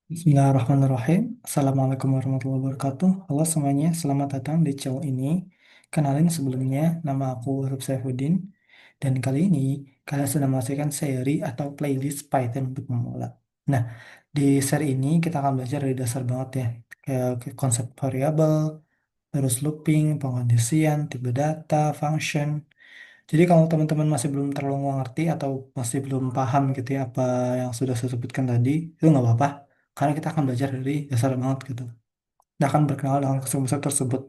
Bismillahirrahmanirrahim. Assalamualaikum warahmatullahi wabarakatuh. Halo semuanya, selamat datang di channel ini. Kenalin sebelumnya, nama aku Arif Saifuddin. Dan kali ini, kalian sudah menghasilkan seri atau playlist Python untuk memula. Nah, di seri ini kita akan belajar dari dasar banget ya. Kayak konsep variabel, terus looping, pengkondisian, tipe data, function. Jadi kalau teman-teman masih belum terlalu mengerti atau masih belum paham gitu ya apa yang sudah saya sebutkan tadi, itu nggak apa-apa. Karena kita akan belajar dari dasar banget gitu. Kita akan berkenalan dengan konsep-konsep tersebut.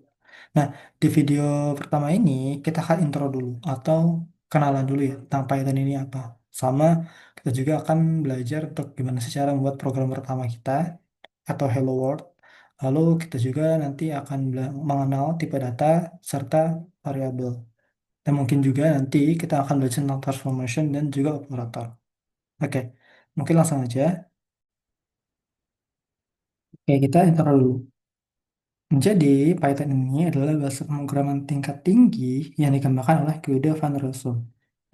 Nah, di video pertama ini kita akan intro dulu atau kenalan dulu ya tentang Python ini apa. Sama kita juga akan belajar untuk gimana sih cara membuat program pertama kita atau Hello World. Lalu kita juga nanti akan mengenal tipe data serta variabel. Dan mungkin juga nanti kita akan belajar tentang transformation dan juga operator. Oke, mungkin langsung aja. Oke, kita intro dulu. Jadi, Python ini adalah bahasa pemrograman tingkat tinggi yang dikembangkan oleh Guido van Rossum.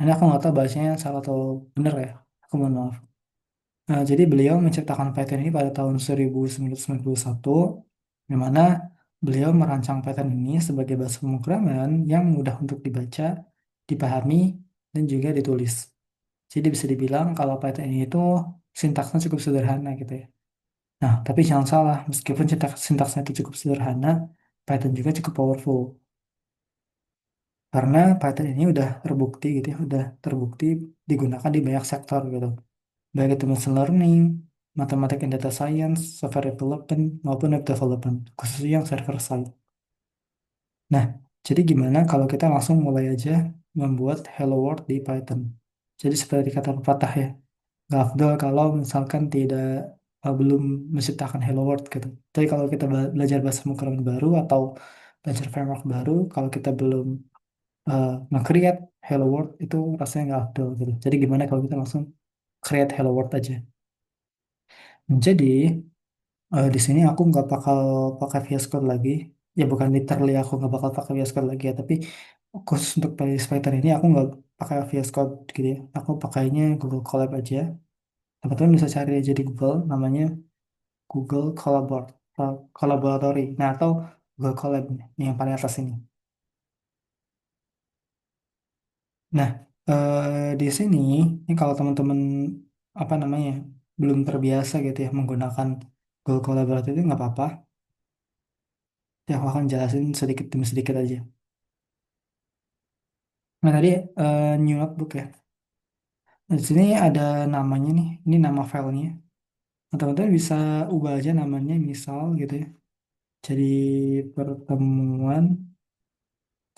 Ini aku nggak tahu bahasanya salah atau benar ya. Aku mohon maaf. Nah, jadi beliau menciptakan Python ini pada tahun 1991, di mana beliau merancang Python ini sebagai bahasa pemrograman yang mudah untuk dibaca, dipahami, dan juga ditulis. Jadi bisa dibilang kalau Python ini itu sintaksnya cukup sederhana gitu ya. Nah, tapi jangan salah, meskipun sintaksnya itu cukup sederhana, Python juga cukup powerful. Karena Python ini udah terbukti gitu ya, udah terbukti digunakan di banyak sektor gitu. Baik itu machine learning, mathematics and data science, software development, maupun web development, khususnya yang server side. Nah, jadi gimana kalau kita langsung mulai aja membuat Hello World di Python? Jadi seperti kata pepatah ya, nggak afdol kalau misalkan tidak belum menciptakan Hello World gitu. Tapi kalau kita belajar bahasa pemrograman baru atau belajar framework baru, kalau kita belum nge-create Hello World itu rasanya nggak afdol gitu. Jadi gimana kalau kita langsung create Hello World aja. Jadi di sini aku nggak bakal pakai VS Code lagi. Ya bukan literally aku nggak bakal pakai VS Code lagi ya, tapi khusus untuk playlist Python ini aku nggak pakai VS Code gitu ya. Aku pakainya Google Colab aja. Teman-teman bisa cari aja di Google, namanya Google Collaboratory. Nah, atau Google Colab yang paling atas ini. Nah, di sini ini kalau teman-teman apa namanya belum terbiasa gitu ya menggunakan Google Collaboratory itu nggak apa-apa. Ya, aku akan jelasin sedikit demi sedikit aja. Nah, tadi new notebook ya. Nah, di sini ada namanya nih. Ini nama filenya. Nah, teman-teman bisa ubah aja namanya misal gitu ya. Jadi pertemuan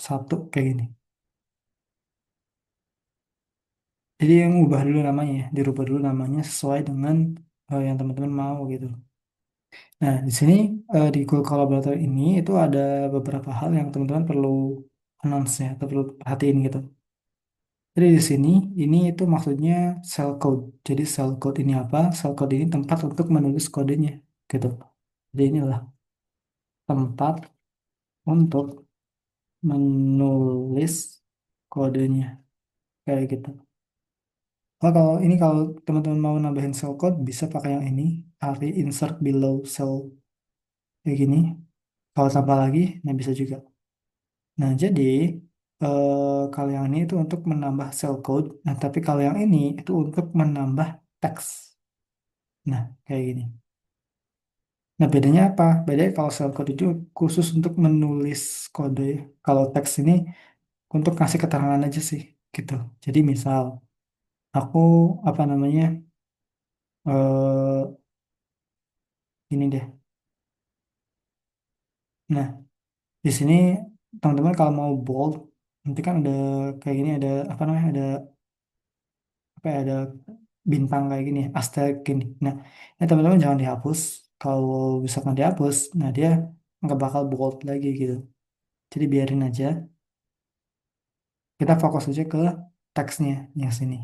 satu kayak gini. Jadi yang ubah dulu namanya, ya, dirubah dulu namanya sesuai dengan yang teman-teman mau gitu. Nah, di sini di Google Collaborator ini itu ada beberapa hal yang teman-teman perlu announce ya, atau perlu perhatiin gitu. Jadi di sini ini itu maksudnya shell code. Jadi shell code ini apa? Shell code ini tempat untuk menulis kodenya gitu. Jadi inilah tempat untuk menulis kodenya kayak gitu. Kalau teman-teman mau nambahin shell code bisa pakai yang ini, array insert below shell kayak gini. Kalau tambah lagi, nah bisa juga. Nah, jadi kalau yang ini itu untuk menambah shell code. Nah, tapi kalau yang ini itu untuk menambah teks. Nah, kayak gini. Nah, bedanya apa? Bedanya kalau shell code itu khusus untuk menulis kode. Kalau teks ini untuk kasih keterangan aja sih, gitu. Jadi misal aku apa namanya eh ini deh. Nah, di sini teman-teman kalau mau bold, nanti kan ada kayak gini, ada apa namanya, apa ya, ada bintang kayak gini, asterisk gini. Nah, ini teman-teman jangan dihapus. Kalau misalkan dihapus, nah dia nggak bakal bold lagi gitu. Jadi biarin aja. Kita fokus aja ke teksnya yang sini.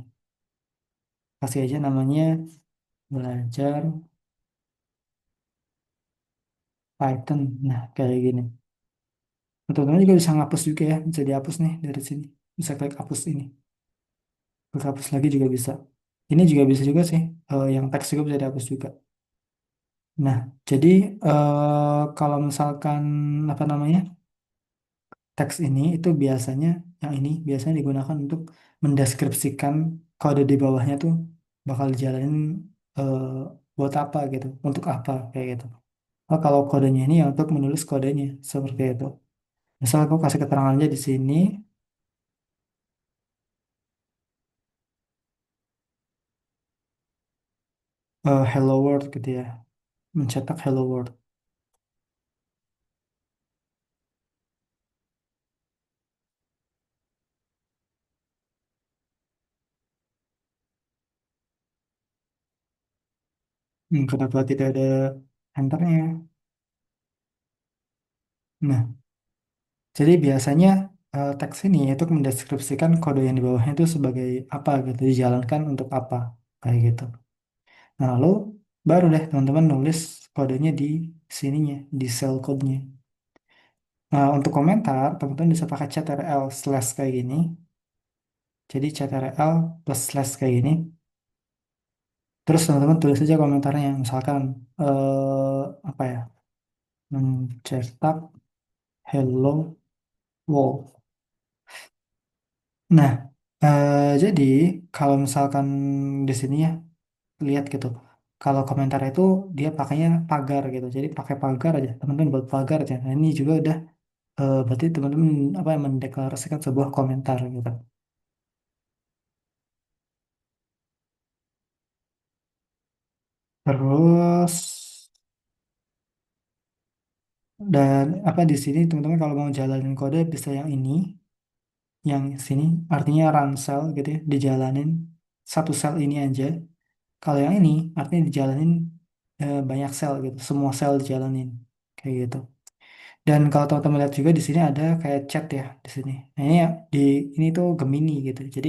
Kasih aja namanya belajar Python. Nah, kayak gini. Teman-teman juga bisa ngapus juga ya. Bisa dihapus nih dari sini. Bisa klik hapus ini. Klik hapus lagi juga bisa. Ini juga bisa juga sih. Yang teks juga bisa dihapus juga. Nah, jadi kalau misalkan apa namanya teks ini itu biasanya yang ini biasanya digunakan untuk mendeskripsikan kode di bawahnya tuh bakal dijalanin eh, buat apa gitu, untuk apa kayak gitu. Oh, kalau kodenya ini ya untuk menulis kodenya seperti itu. Misal aku kasih keterangan aja di sini hello world gitu ya, mencetak hello world. Kenapa tidak ada enternya? Nah, jadi biasanya teks ini itu mendeskripsikan kode yang di bawahnya itu sebagai apa gitu, dijalankan untuk apa kayak gitu. Nah, lalu baru deh teman-teman nulis kodenya di sininya, di cell code-nya. Nah, untuk komentar, teman-teman bisa pakai ctrl slash kayak gini. Jadi ctrl plus slash kayak gini. Terus teman-teman tulis aja komentarnya. Misalkan, apa ya, mencetak hello world. Nah, jadi kalau misalkan di sini ya, lihat gitu. Kalau komentar itu dia pakainya pagar gitu. Jadi pakai pagar aja. Teman-teman buat pagar aja. Nah, ini juga udah berarti teman-teman apa yang mendeklarasikan sebuah komentar gitu. Terus dan apa di sini teman-teman kalau mau jalanin kode bisa yang ini, yang sini artinya run cell gitu ya, dijalanin satu sel ini aja. Kalau yang ini artinya dijalanin banyak sel gitu, semua sel dijalanin kayak gitu. Dan kalau teman-teman lihat juga di sini ada kayak chat ya di sini. Nah, ini ya, di ini tuh Gemini gitu. Jadi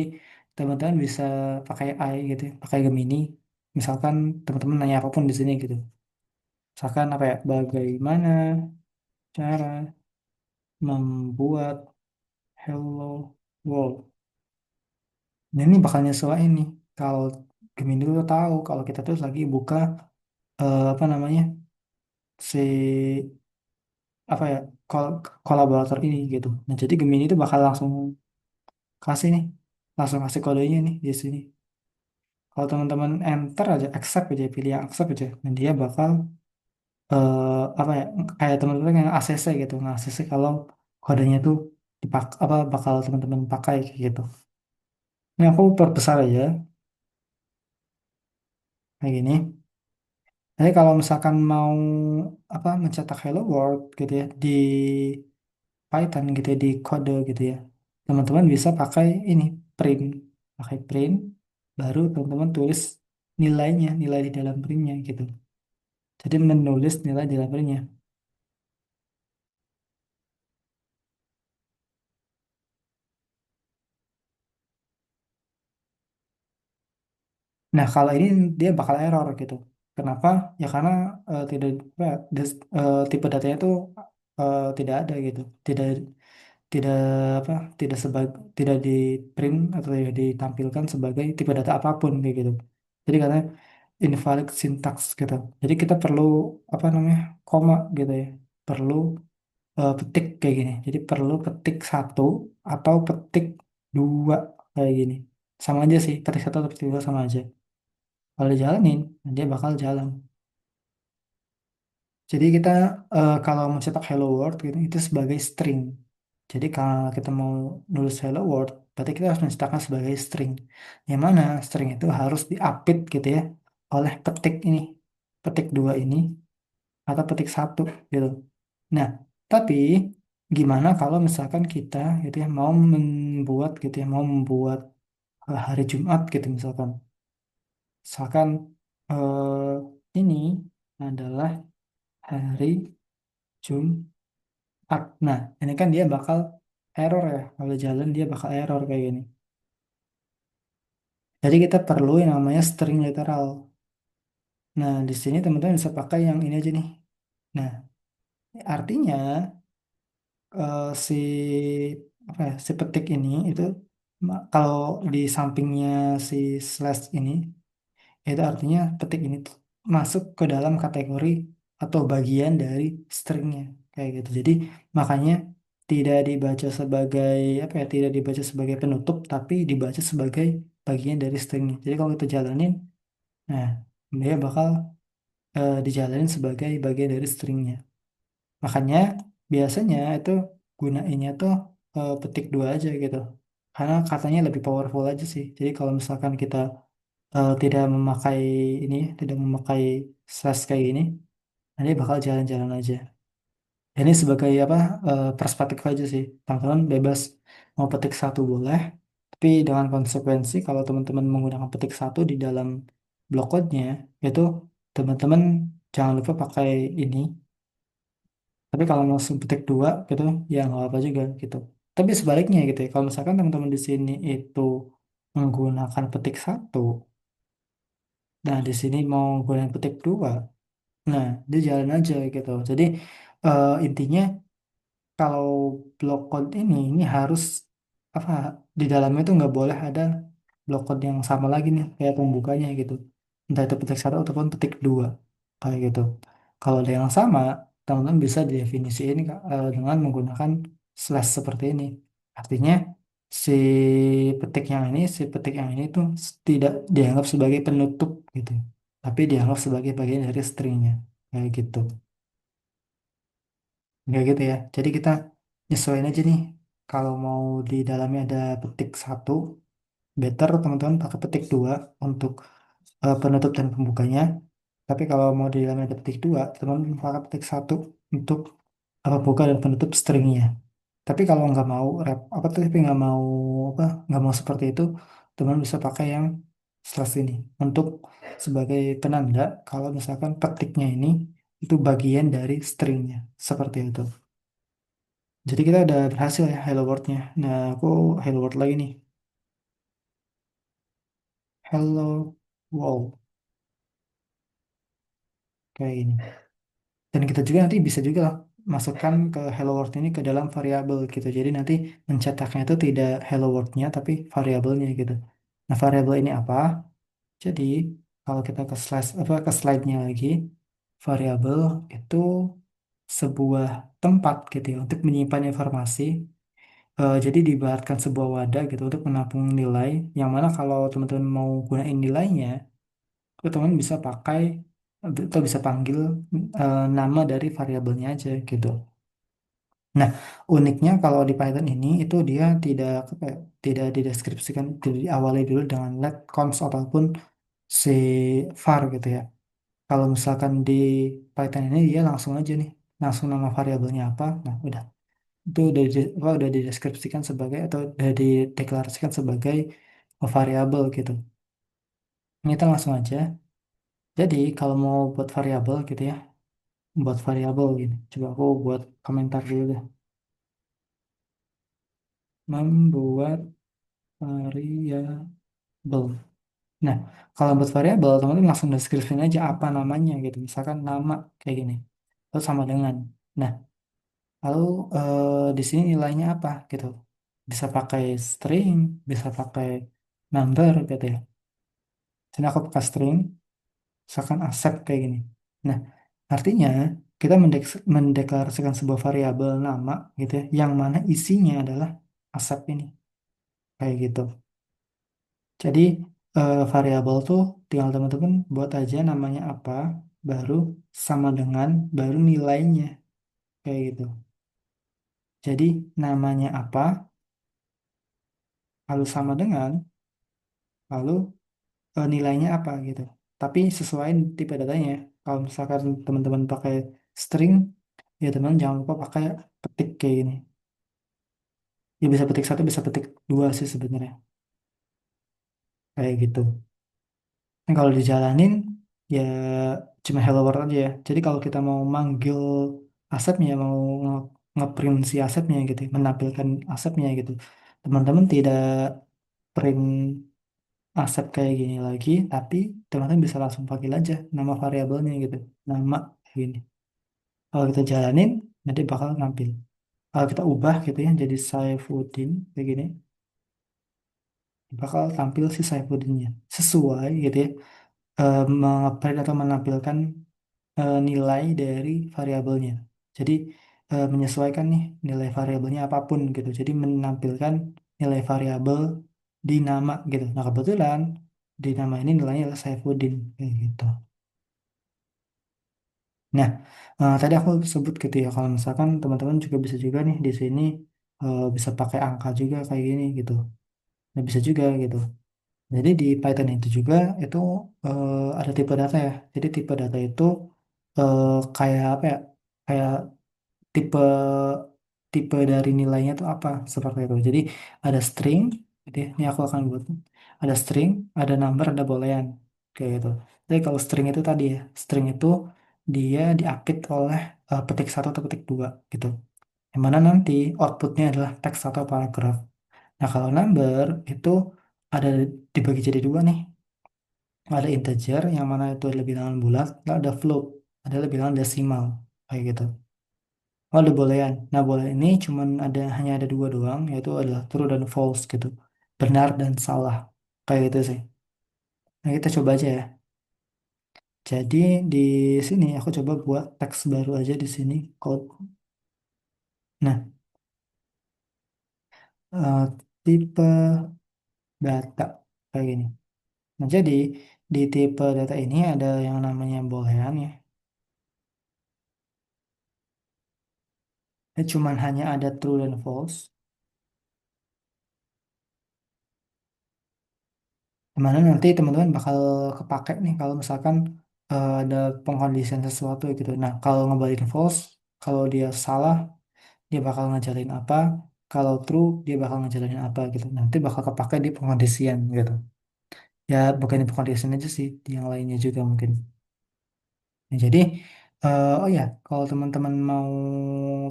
teman-teman bisa pakai AI gitu, ya, pakai Gemini. Misalkan teman-teman nanya apapun di sini gitu. Misalkan apa ya, bagaimana cara membuat Hello World. Nah, ini bakal nyesuaiin nih. Kalau Gemini tuh tahu kalau kita tuh lagi buka apa namanya si apa ya kolaborator ini gitu. Nah, jadi Gemini itu bakal langsung kasih nih, langsung kasih kodenya nih di sini. Kalau teman-teman enter aja, accept aja, pilih yang accept aja, dan dia bakal apa ya, kayak teman-teman yang ACC gitu, nge-ACC kalau kodenya tuh apa bakal teman-teman pakai kayak gitu. Ini aku perbesar aja, kayak gini. Jadi kalau misalkan mau apa mencetak hello world gitu ya di Python gitu ya, di kode gitu ya, teman-teman bisa pakai ini print, pakai print, baru teman-teman tulis nilainya, nilai di dalam printnya gitu. Jadi menulis nilai di dalam printnya. Nah kalau ini dia bakal error gitu. Kenapa? Ya karena tidak apa, tipe datanya itu tidak ada gitu, tidak tidak apa tidak di print atau tidak ditampilkan sebagai tipe data apapun kayak gitu. Jadi katanya invalid syntax gitu. Jadi kita perlu apa namanya koma gitu ya. Perlu petik kayak gini. Jadi perlu petik satu atau petik dua kayak gini. Sama aja sih, petik satu atau petik dua sama aja. Kalau dijalanin, dia bakal jalan. Jadi kita kalau mencetak hello world gitu itu sebagai string. Jadi kalau kita mau nulis hello world, berarti kita harus mencetakkan sebagai string. Yang mana string itu harus diapit gitu ya oleh petik ini, petik dua ini atau petik satu gitu. Nah, tapi gimana kalau misalkan kita gitu ya mau membuat gitu ya mau membuat hari Jumat gitu misalkan. Misalkan ini adalah hari Jumat. Nah, ini kan dia bakal error ya. Kalau jalan dia bakal error kayak gini. Jadi kita perlu yang namanya string literal. Nah, di sini teman-teman bisa pakai yang ini aja nih. Nah, artinya si apa ya, si petik ini itu kalau di sampingnya si slash ini itu artinya petik ini tuh. masuk ke dalam kategori atau bagian dari stringnya kayak gitu. Jadi makanya tidak dibaca sebagai apa ya, tidak dibaca sebagai penutup, tapi dibaca sebagai bagian dari stringnya. Jadi kalau kita jalanin, nah dia bakal dijalanin sebagai bagian dari stringnya. Makanya biasanya itu gunainnya tuh petik dua aja gitu. Karena katanya lebih powerful aja sih. Jadi kalau misalkan kita tidak memakai ini, tidak memakai slash kayak gini, nanti bakal jalan-jalan aja. Ini sebagai apa perspektif aja sih. Teman-teman bebas mau petik satu boleh, tapi dengan konsekuensi kalau teman-teman menggunakan petik satu di dalam blok code-nya, itu teman-teman jangan lupa pakai ini. Tapi kalau langsung petik dua gitu, ya nggak apa juga gitu. Tapi sebaliknya gitu ya, kalau misalkan teman-teman di sini itu menggunakan petik satu, nah di sini mau menggunakan petik dua, nah dia jalan aja gitu. Jadi intinya kalau blok code ini harus apa di dalamnya itu nggak boleh ada blok code yang sama lagi nih kayak pembukanya gitu, entah itu petik satu ataupun petik dua kayak gitu. Kalau ada yang sama, teman-teman bisa didefinisikan dengan menggunakan slash seperti ini. Artinya si si petik yang ini tuh tidak dianggap sebagai penutup gitu, tapi dianggap sebagai bagian dari stringnya kayak gitu. Nggak gitu ya. Jadi kita nyesuaiin aja nih. Kalau mau di dalamnya ada petik satu, better teman-teman pakai petik dua untuk penutup dan pembukanya. Tapi kalau mau di dalamnya ada petik dua, teman-teman pakai petik satu untuk buka dan penutup stringnya. Tapi kalau nggak mau rep apa tuh, tapi nggak mau seperti itu, teman bisa pakai yang slash ini untuk sebagai penanda kalau misalkan petiknya ini itu bagian dari stringnya seperti itu. Jadi kita udah berhasil ya Hello World-nya. Nah, aku Hello World lagi nih. Hello World kayak gini. Dan kita juga nanti bisa juga masukkan ke Hello World ini ke dalam variabel gitu. Jadi nanti mencetaknya itu tidak Hello World-nya tapi variabelnya gitu. Nah, variabel ini apa? Jadi kalau kita ke ke slide-nya lagi, variabel itu sebuah tempat gitu ya untuk menyimpan informasi. Jadi diibaratkan sebuah wadah gitu untuk menampung nilai, yang mana kalau teman-teman mau gunain nilainya, itu teman bisa pakai atau bisa panggil nama dari variabelnya aja gitu. Nah, uniknya kalau di Python ini itu dia tidak dideskripsikan, tidak diawali dulu dengan let const ataupun si var gitu ya. Kalau misalkan di Python ini dia langsung aja nih, langsung nama variabelnya apa, nah udah itu udah dideskripsikan sebagai atau udah dideklarasikan sebagai variabel gitu. Ini kita langsung aja. Jadi kalau mau buat variabel gitu ya, buat variabel gini. Coba aku buat komentar dulu deh. Membuat variabel. Nah, kalau buat variabel, teman-teman langsung deskripsiin aja apa namanya gitu. Misalkan nama kayak gini. Terus sama dengan. Nah, lalu di sini nilainya apa gitu. Bisa pakai string, bisa pakai number gitu ya. Sini aku pakai string, misalkan accept kayak gini. Nah, artinya kita mendeklarasikan sebuah variabel nama gitu ya, yang mana isinya adalah accept ini kayak gitu. Jadi variabel tuh tinggal teman-teman buat aja namanya apa, baru sama dengan, baru nilainya kayak gitu. Jadi namanya apa, lalu sama dengan, lalu nilainya apa gitu. Tapi sesuaiin tipe datanya. Kalau misalkan teman-teman pakai string, ya teman jangan lupa pakai petik kayak gini. Ya bisa petik satu, bisa petik dua sih sebenarnya. Kayak gitu. Nah, kalau dijalanin, ya cuma hello world aja ya. Jadi kalau kita mau manggil asetnya, mau ngeprint si asetnya gitu, ya, menampilkan asetnya gitu. Teman-teman tidak print aset kayak gini lagi, tapi teman-teman bisa langsung panggil aja nama variabelnya gitu. Nama kayak gini. Kalau kita jalanin, nanti bakal nampil. Kalau kita ubah gitu ya, jadi Saifuddin kayak gini, bakal tampil si Saifuddinnya. Sesuai gitu ya, mengeprint atau menampilkan nilai dari variabelnya. Jadi menyesuaikan nih nilai variabelnya apapun gitu. Jadi menampilkan nilai variabel di nama gitu. Nah kebetulan di nama ini nilainya adalah Saifuddin kayak gitu. Nah tadi aku sebut gitu ya kalau misalkan teman-teman juga bisa juga nih di sini bisa pakai angka juga kayak gini gitu. Nah bisa juga gitu. Jadi di Python itu juga itu ada tipe data ya. Jadi tipe data itu kayak apa ya? Kayak tipe tipe dari nilainya itu apa seperti itu. Jadi ada string, jadi ini aku akan buat ada string, ada number, ada boolean kayak gitu. Jadi kalau string itu tadi ya, string itu dia diapit oleh petik satu atau petik dua gitu. Yang mana nanti outputnya adalah teks atau paragraf. Nah kalau number itu ada dibagi jadi dua nih. Ada integer yang mana itu adalah bilangan bulat, lalu ada float, adalah bilangan desimal kayak gitu. Oh, ada boolean. Nah, boolean ini cuman hanya ada dua doang, yaitu adalah true dan false gitu. Benar dan salah. Kayak gitu sih. Nah, kita coba aja ya. Jadi di sini aku coba buat teks baru aja di sini code. Nah, tipe data kayak gini. Nah, jadi di tipe data ini ada yang namanya boolean ya. Ini cuman hanya ada true dan false. Dimana nanti teman-teman bakal kepake nih kalau misalkan ada pengkondisian sesuatu gitu. Nah, kalau ngebalikin false, kalau dia salah, dia bakal ngajarin apa. Kalau true, dia bakal ngajarin apa gitu. Nanti bakal kepake di pengkondisian gitu. Ya, bukan di pengkondisian aja sih, di yang lainnya juga mungkin. Nah, jadi, oh ya, kalau teman-teman mau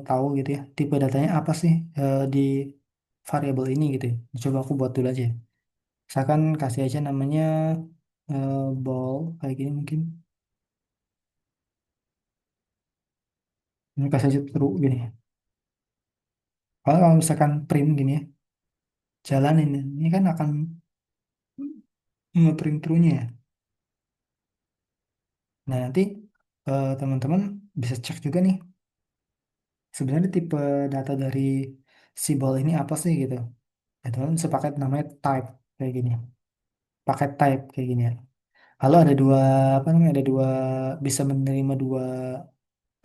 tahu gitu ya, tipe datanya apa sih di variabel ini gitu ya. Coba aku buat dulu aja. Misalkan kasih aja namanya ball kayak gini mungkin. Ini kasih aja true gini. Kalau misalkan print gini ya, jalanin ini kan akan nge-print true-nya ya. Nah nanti teman-teman bisa cek juga nih sebenarnya tipe data dari si ball ini apa sih gitu. Ya, teman bisa pakai namanya type kayak gini. Pakai type kayak gini ya. Kalau ada dua apa namanya ada dua bisa menerima dua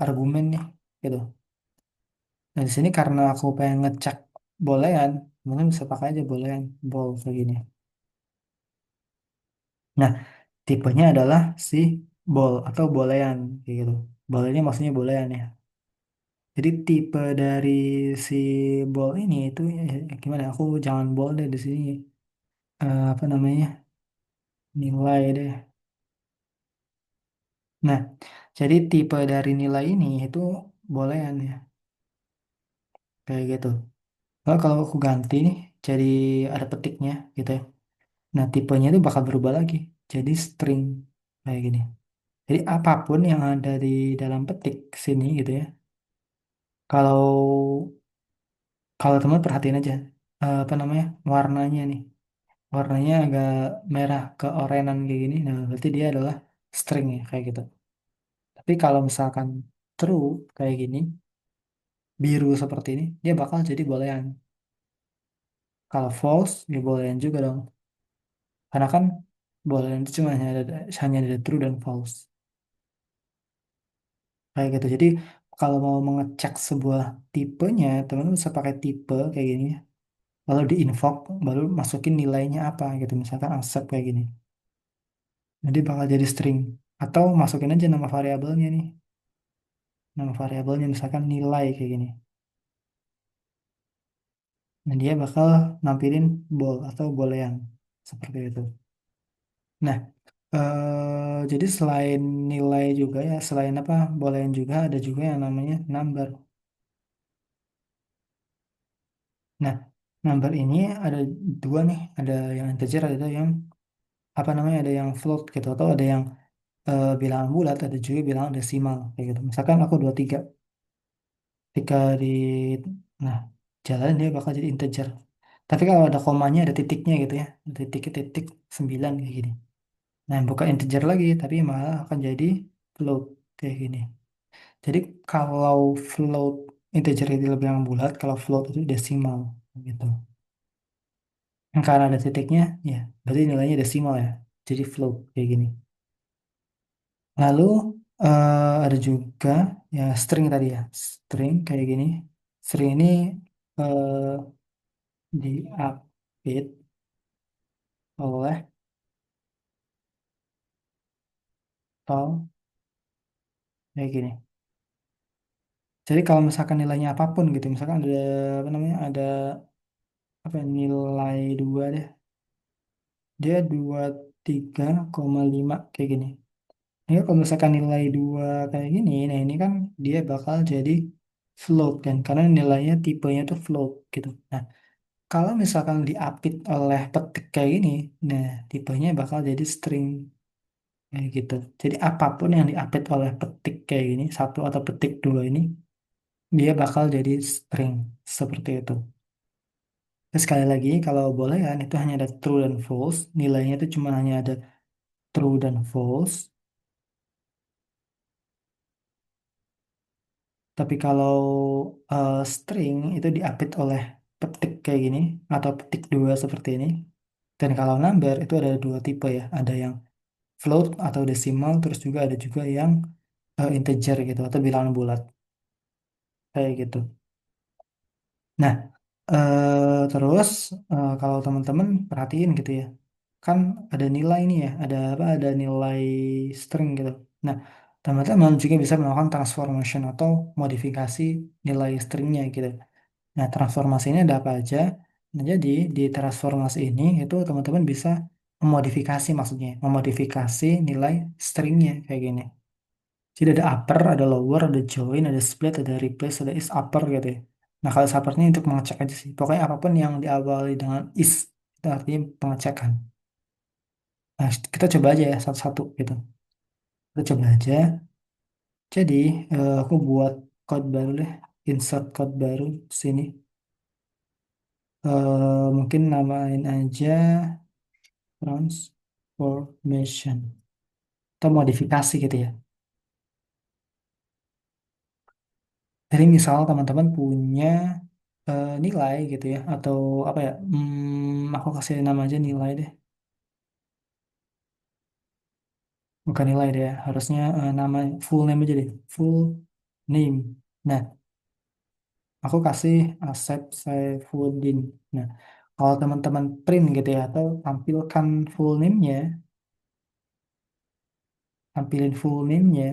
argumen nih gitu. Nah di sini karena aku pengen ngecek boolean, teman bisa pakai aja boolean ball kayak gini. Nah, tipenya adalah si ball atau boolean kayak gitu. Ball ini maksudnya boolean ya. Jadi tipe dari si ball ini itu gimana? Aku jangan ball deh di sini. Apa namanya? Nilai deh. Nah, jadi tipe dari nilai ini itu boolean ya, kayak gitu. Kalau aku ganti nih, jadi ada petiknya gitu ya. Nah, tipenya itu bakal berubah lagi. Jadi string kayak gini. Jadi apapun yang ada di dalam petik sini gitu ya. Kalau kalau teman perhatiin aja apa namanya warnanya nih, warnanya agak merah ke orenan kayak gini. Nah, berarti dia adalah string ya kayak gitu. Tapi kalau misalkan true kayak gini, biru seperti ini, dia bakal jadi boolean. Kalau false, ya boolean juga dong. Karena kan boolean itu cuma hanya ada true dan false kayak gitu. Jadi kalau mau mengecek sebuah tipenya, teman-teman bisa pakai tipe kayak gini. Lalu di invoke baru masukin nilainya apa gitu misalkan accept kayak gini jadi bakal jadi string atau masukin aja nama variabelnya nih nama variabelnya misalkan nilai kayak gini dan dia bakal nampilin bol atau boolean seperti itu. Nah jadi selain nilai juga ya selain apa boolean juga ada juga yang namanya number. Nah number ini ada dua nih ada yang integer ada yang apa namanya ada yang float gitu atau ada yang bilangan bulat ada juga bilangan desimal kayak gitu misalkan aku 23 ketika di nah jalan dia bakal jadi integer tapi kalau ada komanya ada titiknya gitu ya ada titik titik 9 kayak gini Nah, bukan integer lagi, tapi malah akan jadi float kayak gini. Jadi kalau float integer itu lebih yang bulat, kalau float itu desimal gitu. Karena ada titiknya, ya berarti nilainya desimal ya. Jadi float kayak gini. Lalu ada juga ya string tadi ya, string kayak gini. String ini eh, diupdate oleh tol kayak gini. Jadi kalau misalkan nilainya apapun gitu, misalkan ada apa namanya, ada apa ya, nilai dua deh, dia 23,5 kayak gini. Ini kalau misalkan nilai dua kayak gini, nah ini kan dia bakal jadi float kan, karena nilainya tipenya tuh float gitu. Nah, kalau misalkan diapit oleh petik kayak gini, nah tipenya bakal jadi string kayak gitu. Jadi apapun yang diapit oleh petik kayak gini, satu atau petik dua ini, dia bakal jadi string seperti itu. Terus sekali lagi, kalau boleh kan itu hanya ada true dan false, nilainya itu cuma hanya ada true dan false. Tapi kalau string itu diapit oleh petik kayak gini atau petik dua seperti ini. Dan kalau number itu ada dua tipe ya, ada yang float atau decimal, terus juga ada juga yang integer gitu atau bilangan bulat kayak gitu. Nah, terus kalau teman-teman perhatiin gitu ya, kan ada nilai nih ya, ada apa? Ada nilai string gitu. Nah, teman-teman juga bisa melakukan transformation atau modifikasi nilai stringnya gitu. Nah, transformasi ini ada apa aja? Nah, jadi di transformasi ini itu teman-teman bisa memodifikasi maksudnya, memodifikasi nilai stringnya kayak gini. Jadi ada upper, ada lower, ada join, ada split, ada replace, ada is upper gitu ya. Nah, kalau upper ini untuk mengecek aja sih. Pokoknya apapun yang diawali dengan is, itu artinya pengecekan. Nah, kita coba aja ya satu-satu gitu. Kita coba aja. Jadi, aku buat code baru deh. Insert code baru sini. Mungkin namain aja transformation atau modifikasi gitu ya. Jadi misal teman-teman punya nilai gitu ya, atau apa ya, aku kasih nama aja nilai deh, bukan nilai deh ya, harusnya nama full name aja deh, full name. Nah, aku kasih Asep Saifuddin. Nah, kalau teman-teman print gitu ya, atau tampilkan full name-nya, tampilin full name-nya,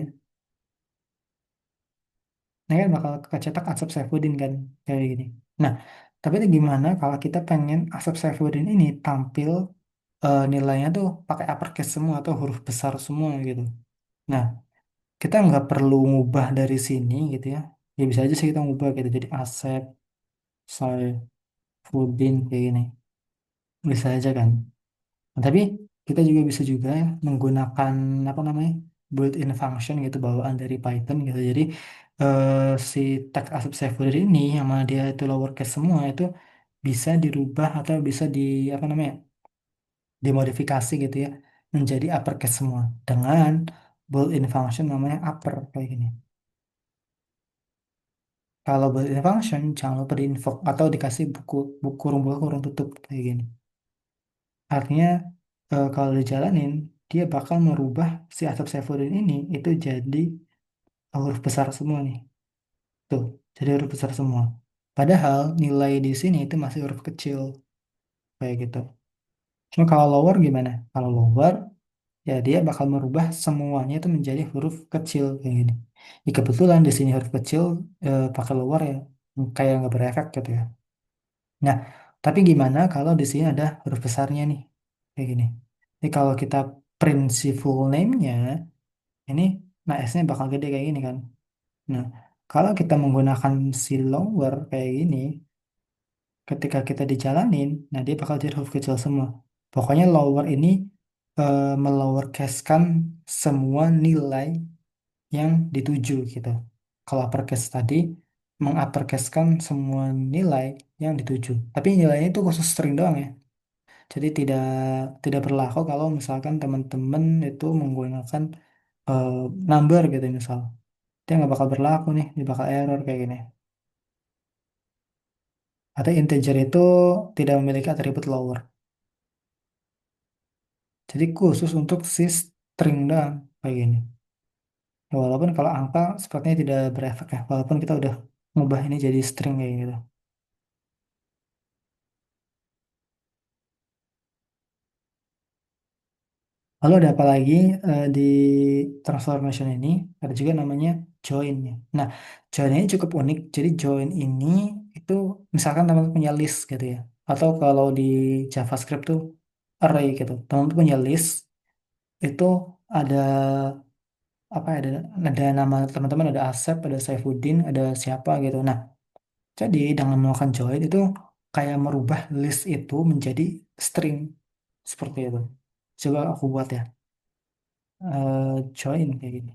nah kan bakal kecetak Asep Saifuddin kan, kayak gini. Nah, tapi itu gimana kalau kita pengen Asep Saifuddin ini tampil nilainya tuh pakai uppercase semua atau huruf besar semua gitu. Nah, kita nggak perlu ngubah dari sini gitu ya. Ya bisa aja sih kita ngubah gitu. Jadi Asep, Saifuddin kayak gini. Bisa aja kan. Nah, tapi kita juga bisa juga ya menggunakan apa namanya, built-in function gitu bawaan dari Python gitu. Jadi eh, si tag Asep Saifuddin ini yang mana dia itu lowercase semua itu bisa dirubah atau bisa di apa namanya, dimodifikasi gitu ya menjadi uppercase semua dengan built-in function namanya upper kayak gini. Kalau built-in function jangan lupa diinvoke atau dikasih buku kurung tutup kayak gini. Artinya kalau dijalanin dia bakal merubah si atop Saifuddin ini itu jadi huruf besar semua nih. Tuh, jadi huruf besar semua. Padahal nilai di sini itu masih huruf kecil kayak gitu. Cuma kalau lower gimana? Kalau lower ya dia bakal merubah semuanya itu menjadi huruf kecil kayak gini. Ya, kebetulan di sini huruf kecil pakai lower ya kayak nggak berefek gitu ya. Nah, tapi gimana kalau di sini ada huruf besarnya nih kayak gini. Jadi kalau kita print si full name-nya ini, nah S-nya bakal gede kayak gini kan. Nah, kalau kita menggunakan si lower kayak gini, ketika kita dijalanin, nah dia bakal jadi huruf kecil semua. Pokoknya lower ini melower casekan semua nilai yang dituju gitu. Kalau uppercase tadi menguppercasekan semua nilai yang dituju. Tapi nilainya itu khusus string doang ya. Jadi tidak berlaku kalau misalkan teman-teman itu menggunakan eh, number gitu misal. Dia nggak bakal berlaku nih, dia bakal error kayak gini. Atau integer itu tidak memiliki atribut lower. Jadi khusus untuk si string doang kayak gini. Ya, walaupun kalau angka sepertinya tidak berefek ya, walaupun kita udah ngubah ini jadi string kayak gitu. Lalu ada apa lagi di transformation ini? Ada juga namanya join ya. Nah, join ini cukup unik. Jadi join ini itu misalkan teman-teman punya list gitu ya. Atau kalau di JavaScript tuh array gitu. Teman-teman punya list itu ada apa ya, ada nama teman-teman, ada Asep, ada Saifuddin, ada siapa gitu. Nah, jadi dengan melakukan join itu kayak merubah list itu menjadi string seperti itu. Coba aku buat ya. Join kayak gini.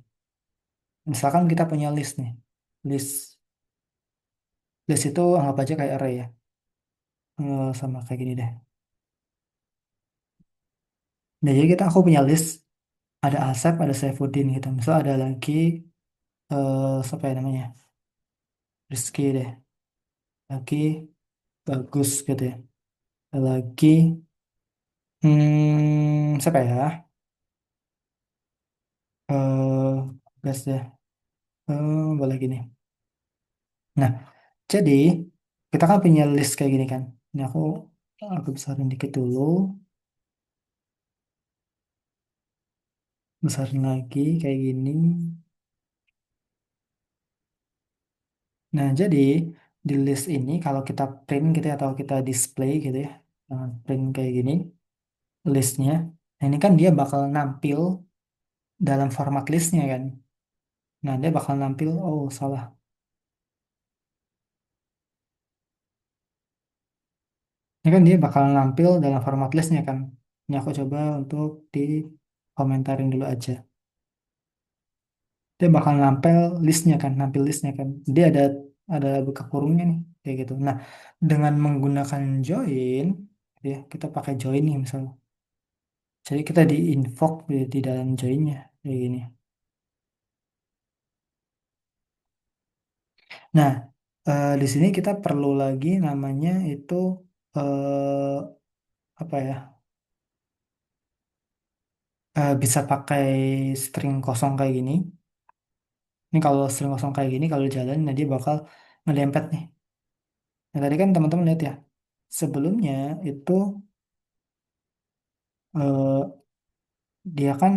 Misalkan kita punya list nih. List list itu anggap aja kayak array ya. Sama kayak gini deh. Nah, jadi aku punya list, ada Asep, ada Saifuddin gitu. Misal ada lagi siapa ya namanya? Rizky deh. Lagi bagus gitu ya. Ada lagi siapa ya? Eh gas deh. Boleh gini. Nah, jadi kita kan punya list kayak gini kan. Ini aku besarin dikit dulu, besarin lagi kayak gini. Nah, jadi di list ini kalau kita print gitu ya, atau kita display gitu ya, print kayak gini listnya. Nah, ini kan dia bakal nampil dalam format listnya kan. Nah, dia bakal nampil, oh salah. Ini kan dia bakal nampil dalam format listnya kan. Ini aku coba untuk di komentarin dulu aja. Dia bakal nampil listnya kan, nampil listnya kan. Dia ada buka kurungnya nih, kayak gitu. Nah, dengan menggunakan join, ya kita pakai join nih misalnya. Jadi kita di invoke di dalam joinnya kayak gini. Nah, di sini kita perlu lagi namanya itu apa ya? Bisa pakai string kosong kayak gini. Ini kalau string kosong kayak gini kalau jalan, nah dia bakal ngedempet nih. Nah, tadi kan teman-teman lihat ya. Sebelumnya itu eh, dia kan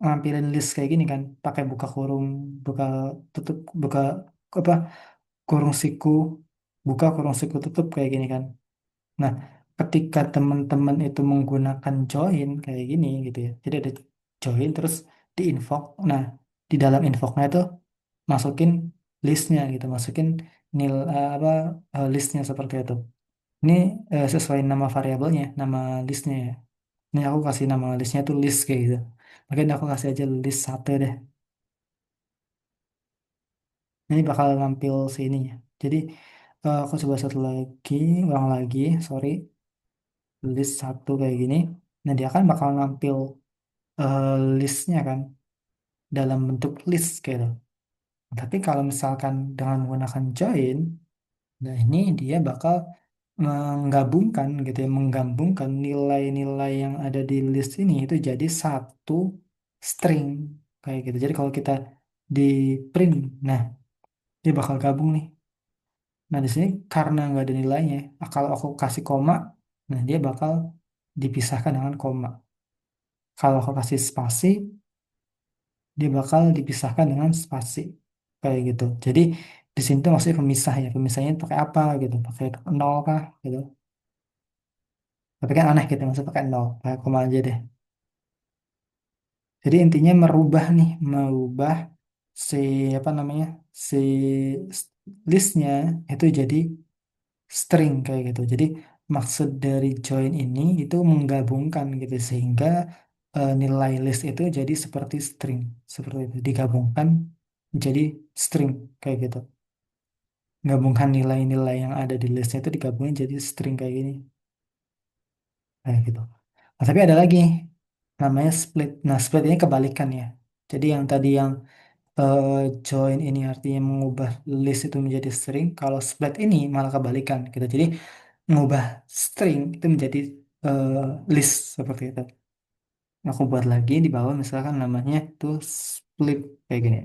ngampilin list kayak gini kan, pakai buka kurung, buka tutup, buka apa? Kurung siku, buka kurung siku tutup kayak gini kan. Nah, ketika teman-teman itu menggunakan join kayak gini gitu ya. Jadi ada join terus di invoke. Nah, di dalam invoke-nya itu masukin listnya gitu, masukin apa listnya seperti itu. Ini sesuai nama variabelnya, nama listnya ya. Ini aku kasih nama listnya tuh list kayak gitu. Makanya aku kasih aja list satu deh. Ini bakal nampil sini ya. Jadi aku coba satu lagi, ulang lagi, sorry. List satu kayak gini. Nah, dia kan bakal nampil eh, listnya kan dalam bentuk list kayak gitu. Tapi kalau misalkan dengan menggunakan join, nah ini dia bakal menggabungkan gitu ya, menggabungkan nilai-nilai yang ada di list ini itu jadi satu string kayak gitu. Jadi kalau kita di print, nah dia bakal gabung nih. Nah di sini karena nggak ada nilainya, kalau aku kasih koma, nah dia bakal dipisahkan dengan koma. Kalau aku kasih spasi, dia bakal dipisahkan dengan spasi kayak gitu. Jadi di sini tuh maksudnya pemisah ya. Pemisahnya pakai apa gitu? Pakai nol kah gitu? Tapi kan aneh gitu, maksudnya pakai nol, pakai koma aja deh. Jadi intinya merubah nih, merubah si apa namanya si listnya itu jadi string kayak gitu. Jadi maksud dari join ini itu menggabungkan gitu sehingga nilai list itu jadi seperti string, seperti itu digabungkan jadi string kayak gitu. Gabungkan nilai-nilai yang ada di listnya itu digabungin jadi string kayak gini. kayak gitu. Nah, tapi ada lagi namanya split. Nah, split ini kebalikan ya. Jadi yang tadi yang eh, join ini artinya mengubah list itu menjadi string. Kalau split ini malah kebalikan gitu. Jadi mengubah string itu menjadi eh, list seperti itu. Aku buat lagi di bawah misalkan namanya tuh split kayak gini.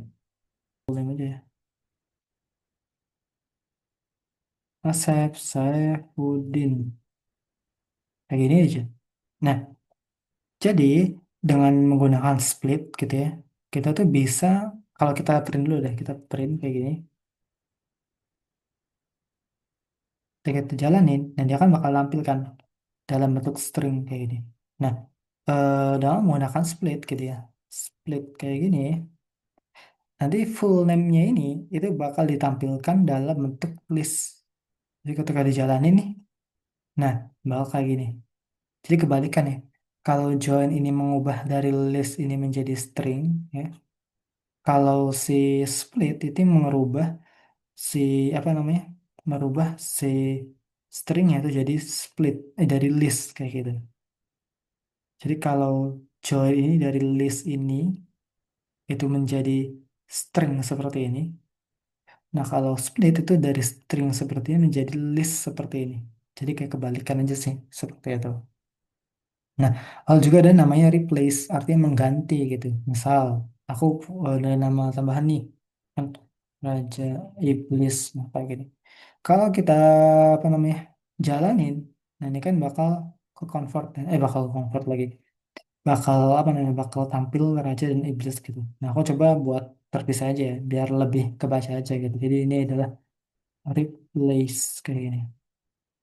Boleh aja ya. Asep Saifuddin kayak gini aja. Nah, jadi dengan menggunakan split gitu ya, kita tuh bisa kalau kita print dulu deh, kita print kayak gini, kita jalanin, dan dia kan bakal lampilkan dalam bentuk string kayak gini. Nah, dengan menggunakan split gitu ya, split kayak gini, nanti full name-nya ini itu bakal ditampilkan dalam bentuk list. Jadi ketika dijalanin nih, nah bakal kayak gini. Jadi kebalikan ya. Kalau join ini mengubah dari list ini menjadi string, ya. Kalau si split itu merubah si apa namanya? Merubah si stringnya itu jadi split dari list kayak gitu. Jadi kalau join ini dari list ini itu menjadi string seperti ini. Nah, kalau split itu dari string seperti ini menjadi list seperti ini. Jadi kayak kebalikan aja sih seperti itu. Nah, kalau juga ada namanya replace, artinya mengganti gitu. Misal, aku ada nama tambahan nih, kan Raja Iblis, nah kayak gini. Kalau kita apa namanya jalanin, nah ini kan bakal ke convert, bakal convert lagi, bakal apa namanya, bakal tampil Raja dan Iblis gitu. Nah, aku coba buat terpisah aja ya, biar lebih kebaca aja gitu. Jadi ini adalah replace kayak gini.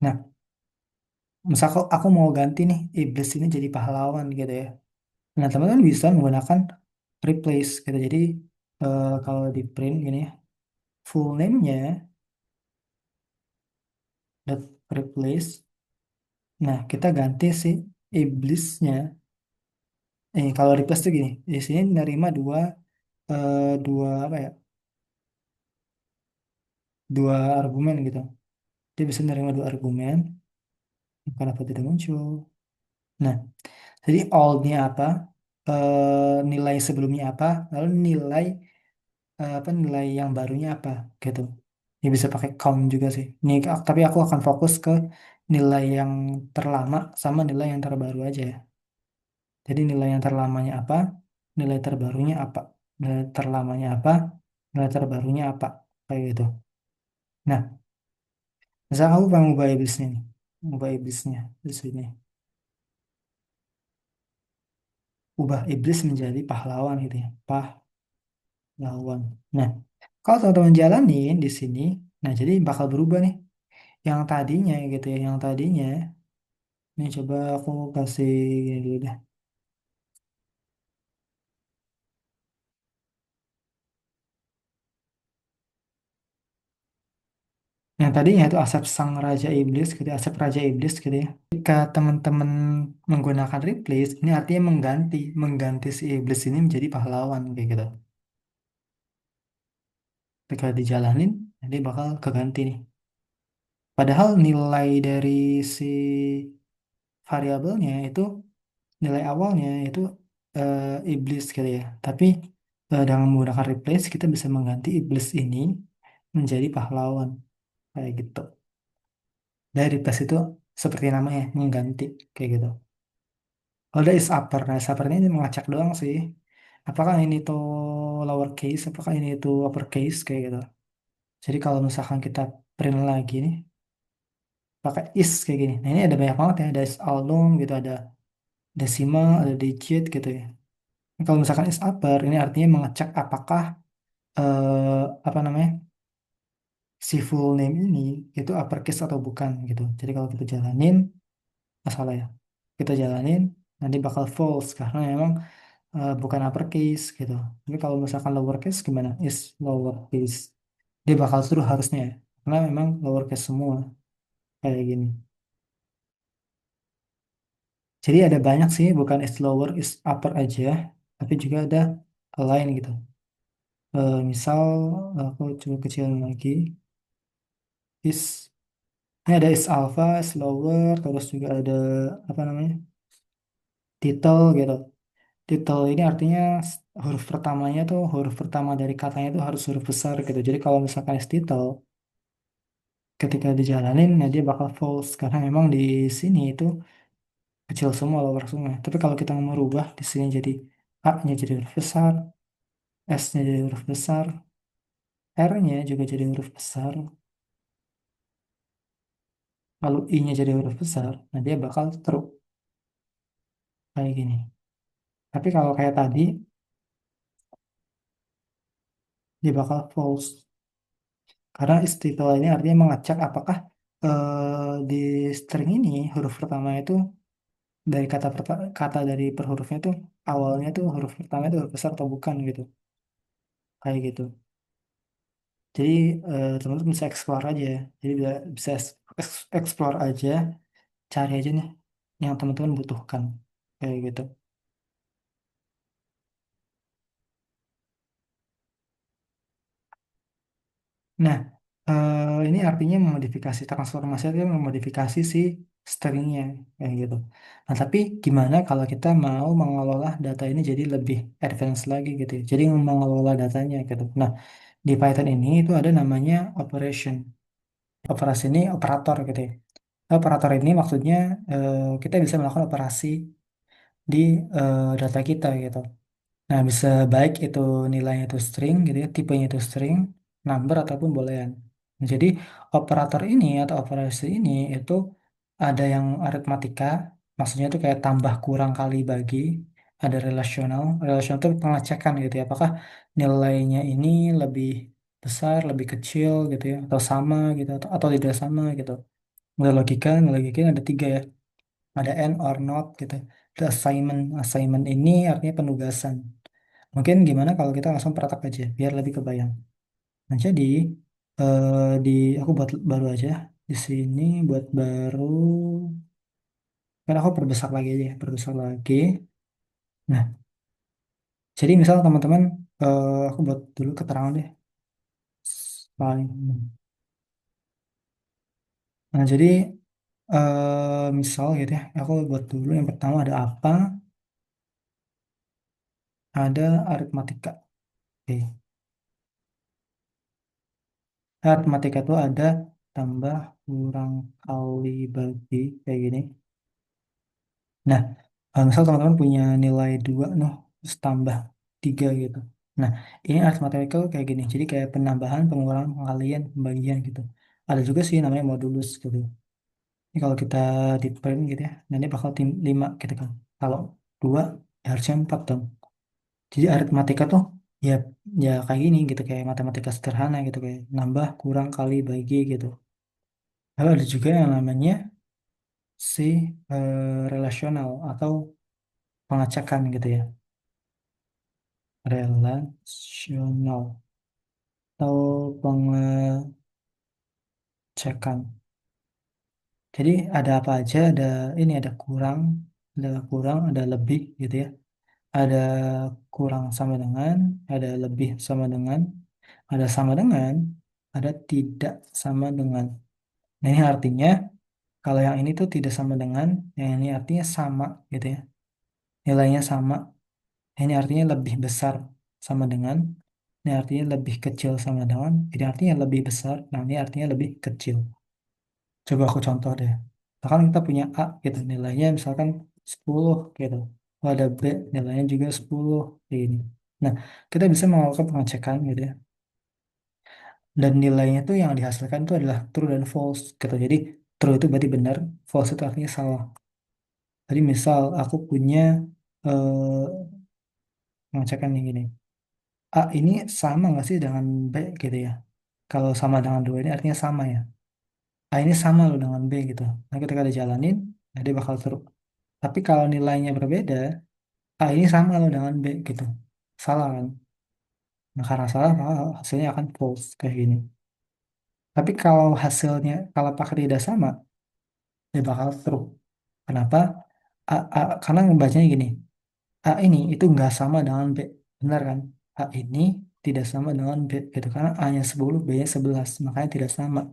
Nah, misal aku mau ganti nih Iblis ini jadi pahlawan gitu ya. Nah, teman-teman bisa menggunakan replace gitu. Jadi kalau di print gini ya, full name-nya dot replace. Nah, kita ganti si iblisnya. Kalau replace tuh gini, di sini nerima dua apa ya? Dua argumen gitu. Dia bisa nerima dua argumen. Kenapa tidak muncul? Nah, jadi old-nya apa? Nilai sebelumnya apa? Lalu nilai apa nilai yang barunya apa gitu. Ya bisa pakai count juga sih. Ini tapi aku akan fokus ke nilai yang terlama sama nilai yang terbaru aja ya. Jadi nilai yang terlamanya apa, nilai terbarunya apa, nilai terlamanya apa, nilai terbarunya apa, kayak gitu. Nah, misalnya aku pengen ubah iblisnya nih, ubah iblisnya di sini, ubah iblis menjadi pahlawan gitu ya, pahlawan. Nah, kalau teman-teman jalanin di sini, nah jadi bakal berubah nih. Yang tadinya gitu ya, yang tadinya, ini coba aku kasih gini dulu deh. Yang tadinya itu Asep Sang Raja Iblis gitu, ya, Asep Raja Iblis gitu ya. Jika teman-teman menggunakan replace, ini artinya mengganti si iblis ini menjadi pahlawan kayak gitu. Ketika dijalanin, nanti bakal keganti nih. Padahal nilai dari si variabelnya itu, nilai awalnya itu iblis gitu ya. Tapi dengan menggunakan replace, kita bisa mengganti iblis ini menjadi pahlawan kayak gitu. Dari replace itu seperti namanya, mengganti kayak gitu. Kalau ada is upper, nah is upper ini mengacak doang sih. Apakah ini tuh lowercase, apakah ini tuh uppercase kayak gitu. Jadi kalau misalkan kita print lagi nih, pakai is kayak gini. Nah ini ada banyak banget ya, ada is alone gitu, ada decimal, ada digit gitu ya. Nah, kalau misalkan is upper, ini artinya mengecek apakah apa namanya si full name ini itu uppercase atau bukan gitu. Jadi kalau kita jalanin, masalah ya, kita jalanin nanti bakal false karena memang bukan uppercase gitu. Tapi kalau misalkan lowercase gimana? Is lowercase. Dia bakal suruh harusnya ya. Karena memang lowercase semua kayak gini. Jadi ada banyak sih, bukan is lower, is upper aja. Tapi juga ada align gitu. Misal aku coba kecilin lagi. Is Ini ada is alpha, is lower, terus juga ada apa namanya? Title gitu. Title ini artinya huruf pertamanya tuh huruf pertama dari katanya itu harus huruf besar gitu. Jadi kalau misalkan is title ketika dijalanin nah dia bakal false karena memang di sini itu kecil semua lower semua. Tapi kalau kita mau merubah di sini jadi A-nya jadi huruf besar, S-nya jadi huruf besar, R-nya juga jadi huruf besar, lalu I-nya jadi huruf besar, nah dia bakal true kayak gini. Tapi kalau kayak tadi dia bakal false karena istilah ini artinya mengecek apakah di string ini huruf pertama itu dari kata dari per hurufnya itu awalnya tuh huruf pertama itu huruf besar atau bukan gitu kayak gitu. Jadi teman-teman bisa explore aja ya. Jadi bisa explore aja, cari aja nih yang teman-teman butuhkan kayak gitu. Nah, ini artinya memodifikasi transformasi itu memodifikasi si stringnya kayak gitu. Nah, tapi gimana kalau kita mau mengelola data ini jadi lebih advance lagi gitu ya. Jadi mengelola datanya gitu. Nah, di Python ini itu ada namanya operation. Operasi ini operator gitu ya. Operator ini maksudnya kita bisa melakukan operasi di data kita gitu. Nah, bisa baik itu nilainya itu string gitu ya, tipenya itu string, number ataupun boolean. Nah, jadi operator ini atau operasi ini itu ada yang aritmatika, maksudnya itu kayak tambah kurang kali bagi, ada relasional. Relasional itu pengecekan gitu ya, apakah nilainya ini lebih besar, lebih kecil gitu ya, atau sama gitu, atau tidak sama gitu. Ada logika ini ada tiga ya, ada and or not gitu. Ada assignment, assignment ini artinya penugasan. Mungkin gimana kalau kita langsung praktek aja, biar lebih kebayang. Nah, jadi di aku buat baru aja di sini buat baru, kan aku perbesar lagi aja, ya, perbesar lagi. Nah, jadi misal teman-teman, aku buat dulu keterangan deh. Paling. Nah, jadi misal gitu ya, aku buat dulu yang pertama ada apa? Ada aritmatika. Oke. Aritmatika itu ada tambah kurang kali bagi kayak gini. Nah, misal teman-teman punya nilai 2 noh, terus tambah 3 gitu. Nah, ini arithmetical kayak gini. Jadi kayak penambahan, pengurangan, pengalian, pembagian gitu. Ada juga sih namanya modulus gitu. Ini kalau kita di print gitu ya, nanti bakal 5 gitu kan. Kalau 2 ya harusnya 4 dong. Jadi aritmatika tuh ya ya kayak gini gitu, kayak matematika sederhana gitu, kayak nambah, kurang, kali, bagi gitu. Lalu ada juga yang namanya si relasional atau pengecekan gitu ya. Relasional atau pengecekan. Jadi ada apa aja, ada kurang, ada lebih gitu ya. Ada kurang sama dengan, ada lebih sama dengan, ada sama dengan, ada tidak sama dengan. Nah, ini artinya kalau yang ini tuh tidak sama dengan, yang ini artinya sama gitu ya. Nilainya sama. Ini artinya lebih besar sama dengan, ini artinya lebih kecil sama dengan, ini artinya lebih besar, nah ini artinya lebih kecil. Coba aku contoh deh. Misalkan kita punya A gitu, nilainya misalkan 10 gitu. Kalau ada B, nilainya juga 10 kayak gini. Nah, kita bisa melakukan pengecekan gitu ya. Dan nilainya tuh yang dihasilkan itu adalah true dan false gitu. Jadi true itu berarti benar, false itu artinya salah. Jadi misal aku punya pengecekan yang gini. A ini sama nggak sih dengan B gitu ya? Kalau sama dengan 2 ini artinya sama ya. A ini sama loh dengan B gitu. Nah, ketika dijalanin, nah dia bakal true. Tapi kalau nilainya berbeda, A ini sama loh dengan B gitu. Salah kan? Nah, karena salah, maka hasilnya akan false kayak gini. Tapi kalau hasilnya, kalau pakai tidak sama, dia bakal true. Kenapa? Karena ngebacanya gini, A ini itu nggak sama dengan B. Benar kan? A ini tidak sama dengan B gitu. Karena A-nya 10, B-nya 11. Makanya tidak sama.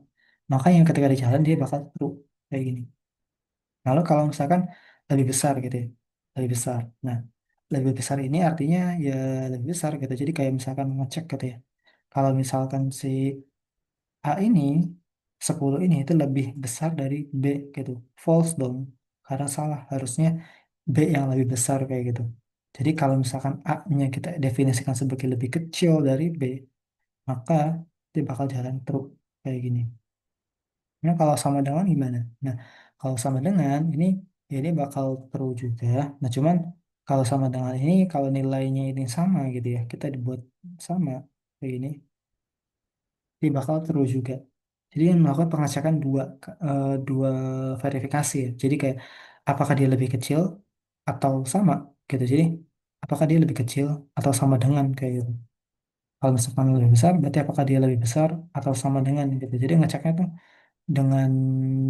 maka yang ketika di jalan dia bakal true kayak gini. Lalu kalau misalkan lebih besar gitu ya, lebih besar. Nah, lebih besar ini artinya ya lebih besar gitu. Jadi kayak misalkan ngecek gitu ya. Kalau misalkan si A ini 10 ini itu lebih besar dari B gitu. False dong. Karena salah. Harusnya B yang lebih besar kayak gitu. Jadi kalau misalkan A-nya kita definisikan sebagai lebih kecil dari B, maka dia bakal jalan truk kayak gini. Nah, kalau sama dengan gimana? Nah, kalau sama dengan ini ya ini bakal true juga. Nah, cuman kalau sama dengan ini kalau nilainya ini sama gitu ya, kita dibuat sama kayak ini, dia bakal true juga. Jadi yang melakukan pengecekan dua verifikasi ya. Jadi kayak apakah dia lebih kecil atau sama gitu. Jadi apakah dia lebih kecil atau sama dengan kayak gitu. Kalau misalkan lebih besar, berarti apakah dia lebih besar atau sama dengan gitu. Jadi ngeceknya tuh dengan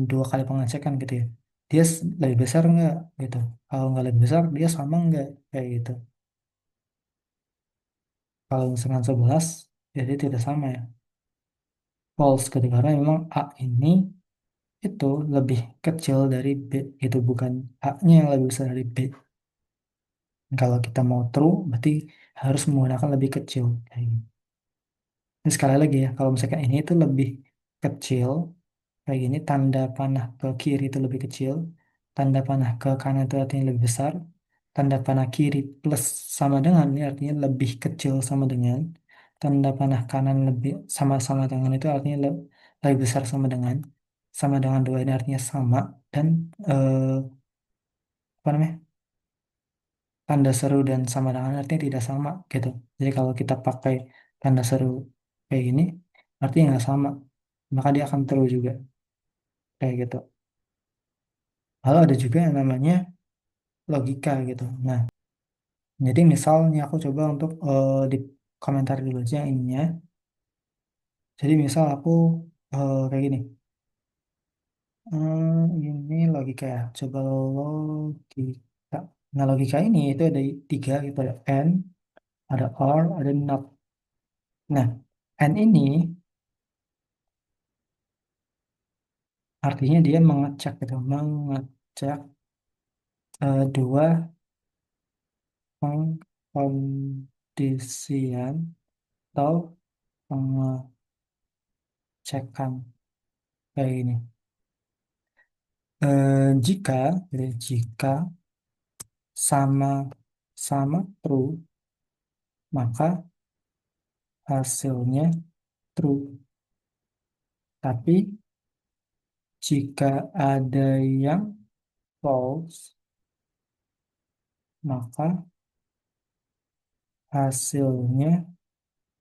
dua kali pengecekan gitu ya. Dia lebih besar nggak gitu. Kalau nggak lebih besar, dia sama nggak kayak gitu. Kalau misalkan 11, jadi tidak sama ya. False gitu karena memang A ini itu lebih kecil dari B itu bukan A-nya yang lebih besar dari B. Kalau kita mau true, berarti harus menggunakan lebih kecil. Kayak gitu. Ini sekali lagi ya, kalau misalkan ini itu lebih kecil, kayak gini, tanda panah ke kiri itu lebih kecil, tanda panah ke kanan itu artinya lebih besar, tanda panah kiri plus sama dengan ini artinya lebih kecil sama dengan, tanda panah kanan lebih sama-sama dengan itu artinya lebih besar sama dengan dua ini artinya sama, dan apa namanya, tanda seru dan sama dengan artinya tidak sama gitu. Jadi kalau kita pakai tanda seru kayak gini, artinya nggak sama, maka dia akan true juga kayak gitu. Lalu ada juga yang namanya logika gitu. Nah, jadi misalnya aku coba untuk di komentar dulu aja ininya. Jadi misal aku kayak gini. Ini logika ya. Coba logika. Nah, logika ini itu ada tiga gitu. Ada and, ada or, ada not. Nah, and ini artinya dia mengecek gitu. Mengecek dua pengkondisian atau pengecekan kayak gini. Jika jika sama sama true maka hasilnya true, tapi jika ada yang false maka hasilnya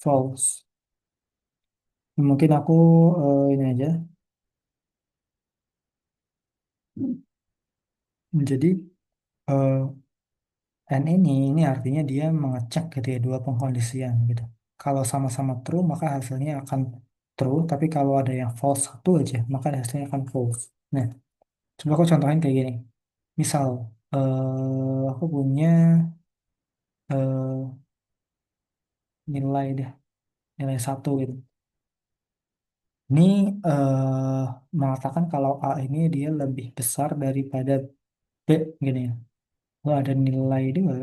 false. Mungkin aku ini aja, jadi eh, N ini artinya dia mengecek gitu ya dua pengkondisian gitu. Kalau sama-sama true maka hasilnya akan true, tapi kalau ada yang false satu aja maka hasilnya akan false. Nah, coba aku contohin kayak gini. Misal aku punya eh, nilai deh, nilai satu gitu. Ini eh, mengatakan kalau A ini dia lebih besar daripada B gini ya. Lalu ada nilai dua,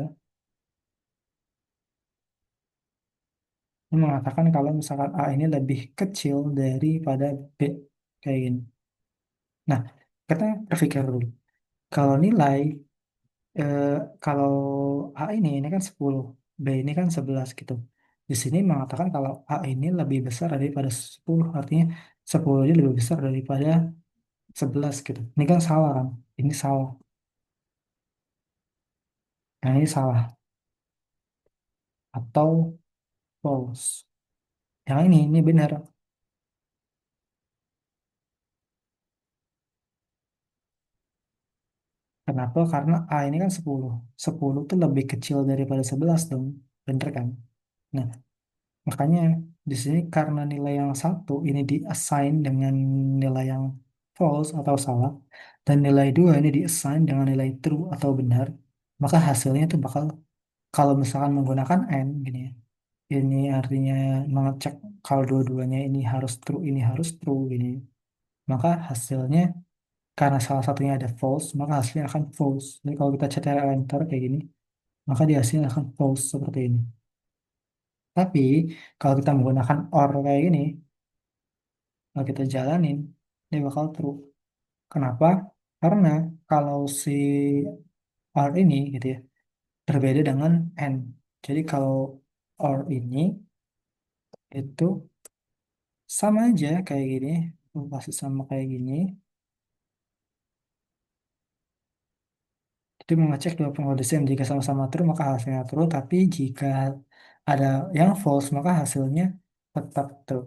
ini mengatakan kalau misalkan A ini lebih kecil daripada B kayak gini. Nah, kita berpikir dulu. Kalau nilai eh, kalau A ini kan 10, B ini kan 11 gitu. Di sini mengatakan kalau A ini lebih besar daripada 10, artinya 10 ini lebih besar daripada 11 gitu. Ini kan salah kan? Ini salah. Nah, ini salah atau false. Yang ini benar. Kenapa? Karena A ini kan 10. 10 tuh lebih kecil daripada 11 dong. Bener kan? Nah, makanya di sini karena nilai yang satu ini di-assign dengan nilai yang false atau salah, dan nilai dua ini di-assign dengan nilai true atau benar, maka hasilnya itu bakal, kalau misalkan menggunakan AND gini ya, ini artinya mengecek kalau dua-duanya ini harus true, ini harus true gini. maka hasilnya karena salah satunya ada false, maka hasilnya akan false. Jadi kalau kita cetera enter kayak gini, maka di hasilnya akan false seperti ini. Tapi kalau kita menggunakan or kayak gini, kalau kita jalanin, dia bakal true. Kenapa? Karena kalau si or ini gitu ya, berbeda dengan and. Jadi kalau or ini itu sama aja kayak gini, pasti sama kayak gini. Itu mengecek dua pengkondisian. Jika sama-sama true, maka hasilnya true. Tapi jika ada yang false, maka hasilnya tetap true.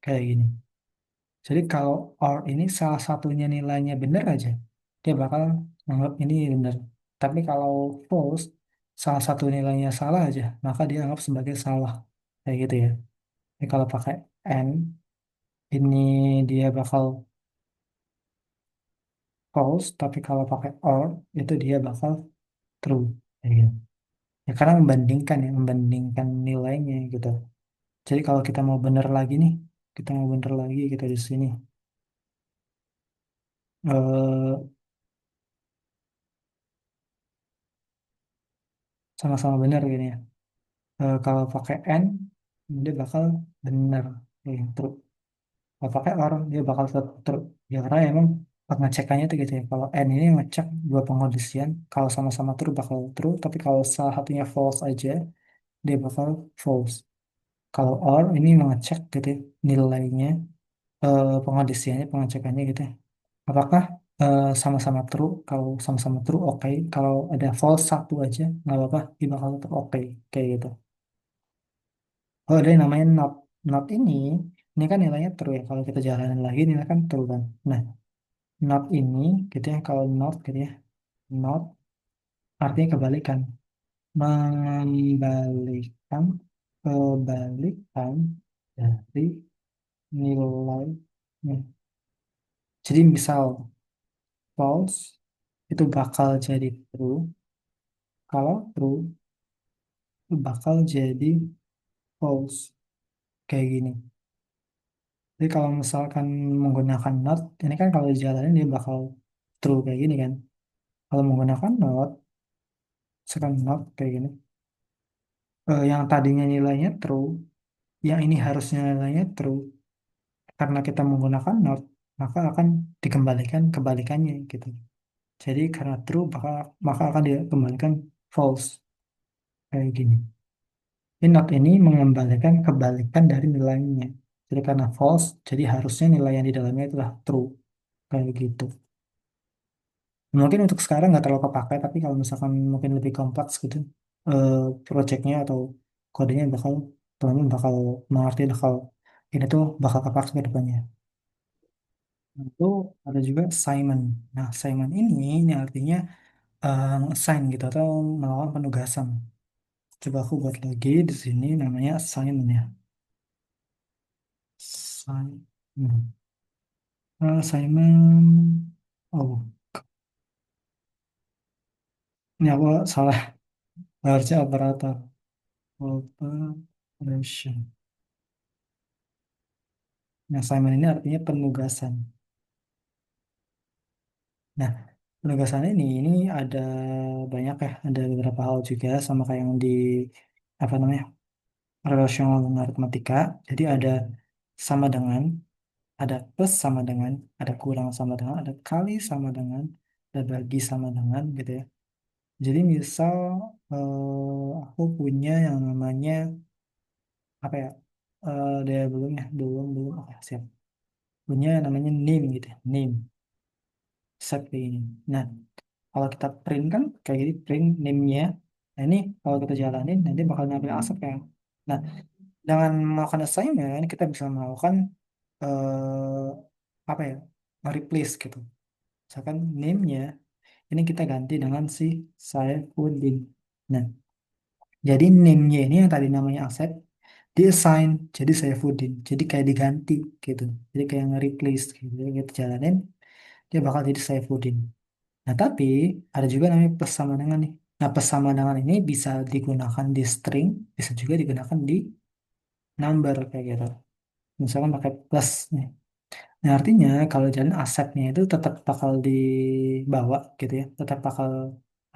Kayak gini. Jadi kalau or ini salah satunya nilainya benar aja, dia bakal menganggap ini benar. Tapi kalau false, salah satu nilainya salah aja, maka dia anggap sebagai salah. Kayak gitu ya. Jadi kalau pakai and, ini dia bakal false. Tapi kalau pakai or, itu dia bakal true. Kayak gitu. Ya karena membandingkan ya, membandingkan nilainya gitu. Jadi kalau kita mau bener lagi nih, kita mau bener lagi kita di sini. eh Sama-sama benar gini ya. Kalau pakai n, dia bakal bener, ya, true. Kalau pakai or, dia bakal tetap true. Ya karena emang pengecekannya itu gitu ya. Kalau n ini ngecek dua pengkondisian, kalau sama-sama true bakal true, tapi kalau salah satunya false aja, dia bakal false. Kalau or ini mengecek gitu ya, nilainya, pengkondisiannya, pengecekannya gitu ya. Apakah sama-sama true? Kalau sama-sama true, oke. Kalau ada false satu aja, nggak apa-apa, dia bakal tetap oke. Kayak gitu. Oh, ada yang namanya not. Not ini kan nilainya true ya. Kalau kita jalanin lagi, nilai kan true kan. Nah, not ini, gitu ya. Kalau not, gitu ya. Not artinya kebalikan. Mengembalikan kebalikan dari nilainya. Jadi misal false itu bakal jadi true. Kalau true bakal jadi false kayak gini. Jadi kalau misalkan menggunakan not, ini kan kalau dijalanin dia bakal true kayak gini kan. Kalau menggunakan not, misalkan not kayak gini, yang tadinya nilainya true, yang ini harusnya nilainya true, karena kita menggunakan not, maka akan dikembalikan kebalikannya gitu. Jadi karena true, maka akan dikembalikan false kayak gini. Ini not ini mengembalikan kebalikan dari nilainya. Jadi karena false, jadi harusnya nilai yang di dalamnya itulah true. Kayak gitu. Mungkin untuk sekarang nggak terlalu kepakai, tapi kalau misalkan mungkin lebih kompleks gitu, eh projectnya atau kodenya teman-teman bakal mengerti lah kalau ini tuh bakal kepakai ke depannya. Nah, itu ada juga assignment. Nah, assignment ini artinya assign gitu atau melakukan penugasan. Coba aku buat lagi di sini namanya assignment ya. Assignment. Assignment. Oh, ini aku salah baca operator. Operation. Nah, assignment ini artinya penugasan. Nah, penugasan ini ada banyak ya, ada beberapa hal juga sama kayak yang di apa namanya relational dan aritmatika. Jadi ada sama dengan, ada plus sama dengan, ada kurang sama dengan, ada kali sama dengan, ada bagi sama dengan gitu ya. Jadi misal aku punya yang namanya apa ya? Dia belum ya, belum belum. Oke, siap. Punya yang namanya name gitu ya, name set kayak ini. Nah, kalau kita print kan kayak gini, print name-nya. Nah, ini kalau kita jalanin, nanti bakal ngambil aset kan. Nah, dengan melakukan assignment, kita bisa melakukan eh, apa ya, replace gitu. Misalkan name-nya, ini kita ganti dengan si Saifuddin. Nah, jadi name-nya ini yang tadi namanya aset, di-assign jadi Saifuddin. Jadi kayak diganti gitu. Jadi kayak nge-replace gitu. Jadi kita jalanin, dia bakal jadi Saifuddin. Nah, tapi ada juga namanya plus sama dengan nih. Nah, plus sama dengan ini bisa digunakan di string, bisa juga digunakan di number kayak gitu. misalkan pakai plus nih. Nah, artinya kalau jalan asetnya itu tetap bakal dibawa gitu ya, tetap bakal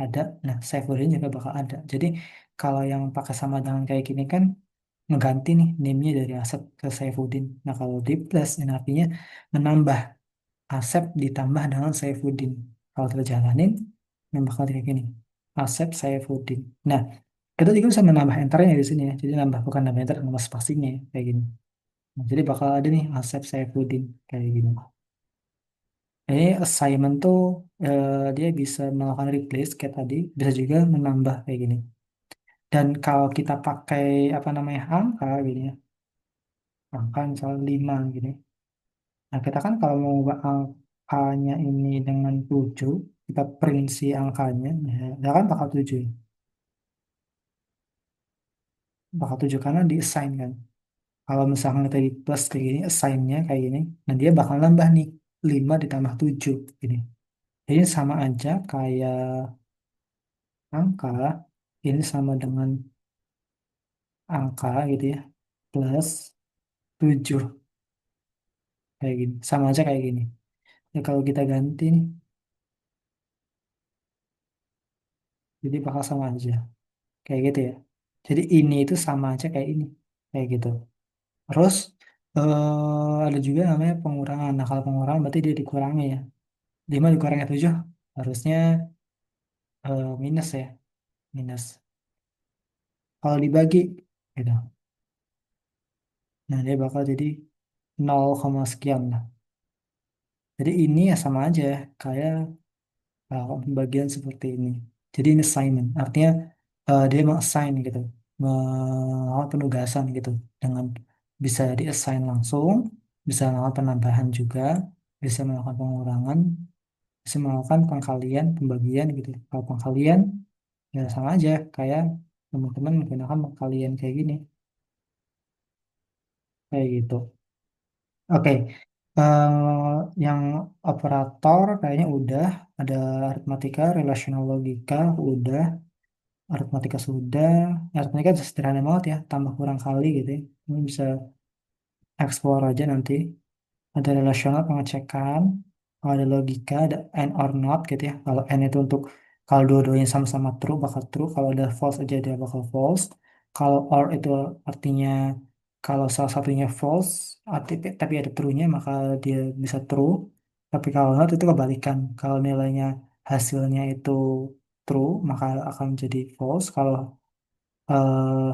ada. Nah, Saifuddin juga bakal ada. Jadi kalau yang pakai sama dengan kayak gini kan ngeganti nih name-nya dari Asep ke Saifuddin. Nah, kalau di plus ini artinya menambah Asep ditambah dengan Saifuddin. Kalau terjalanin, yang bakal kayak gini. Asep Saifuddin. Nah, kita juga bisa menambah enternya di sini ya. Jadi nambah bukan nambah enter, nambah spasinya ya, kayak gini. Nah, jadi bakal ada nih Asep Saifuddin kayak gini. Ini assignment tuh dia bisa melakukan replace kayak tadi, bisa juga menambah kayak gini. Dan kalau kita pakai apa namanya angka gini ya, angka misalnya 5 gini. Nah, kita kan kalau mau ubah angkanya ini dengan 7 kita print si angkanya, ya kan bakal 7 ya. Bakal 7 karena di assign kan. Kalau misalkan kita di plus kayak gini, assign-nya kayak gini, nah dia bakal nambah nih 5 ditambah 7 gini. Jadi sama aja kayak angka, ini sama dengan angka gitu ya, plus 7 kayak gini. Sama aja kayak gini. Ya kalau kita ganti nih, jadi bakal sama aja. Kayak gitu ya. Jadi ini itu sama aja kayak ini. Kayak gitu. Terus ada juga namanya pengurangan. Nah kalau pengurangan berarti dia dikurangi ya. 5 dikurangi 7 harusnya minus ya. Minus. Kalau dibagi gitu. Nah dia bakal jadi 0, sekian lah. Jadi ini ya sama aja kayak pembagian seperti ini. Jadi ini assignment, artinya dia meng-assign gitu, melakukan penugasan gitu, dengan bisa di-assign langsung, bisa melakukan penambahan juga, bisa melakukan pengurangan, bisa melakukan pengkalian, pembagian gitu. Kalau pengkalian ya sama aja kayak teman-teman menggunakan pengkalian kayak gini, kayak gitu. Oke, yang operator kayaknya udah, ada aritmatika, relational logika udah. Aritmatika sudah, aritmatika sederhana banget ya, tambah kurang kali gitu ya. Ini bisa explore aja nanti. Ada relasional pengecekan, kalau ada logika, ada and or not gitu ya. Kalau and itu untuk kalau dua-duanya sama-sama true bakal true, kalau ada false aja dia bakal false. Kalau or itu artinya kalau salah satunya false, tapi ada true-nya maka dia bisa true. Tapi kalau not itu kebalikan. Kalau nilainya hasilnya itu true maka akan jadi false. Kalau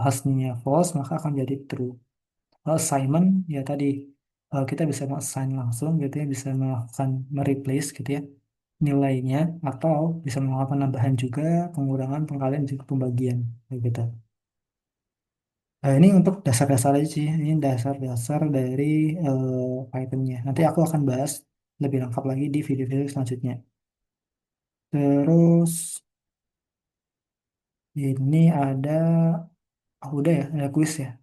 hasilnya false maka akan jadi true. Kalau assignment ya tadi kita bisa assign langsung gitu ya, bisa melakukan mereplace gitu ya nilainya, atau bisa melakukan penambahan juga, pengurangan, pengkalian juga pembagian kayak gitu. Nah, ini untuk dasar-dasar aja sih, ini dasar-dasar dari Python-nya. Nanti aku akan bahas lebih lengkap lagi di video-video selanjutnya. Terus ini ada, oh, udah ya, ada kuis ya.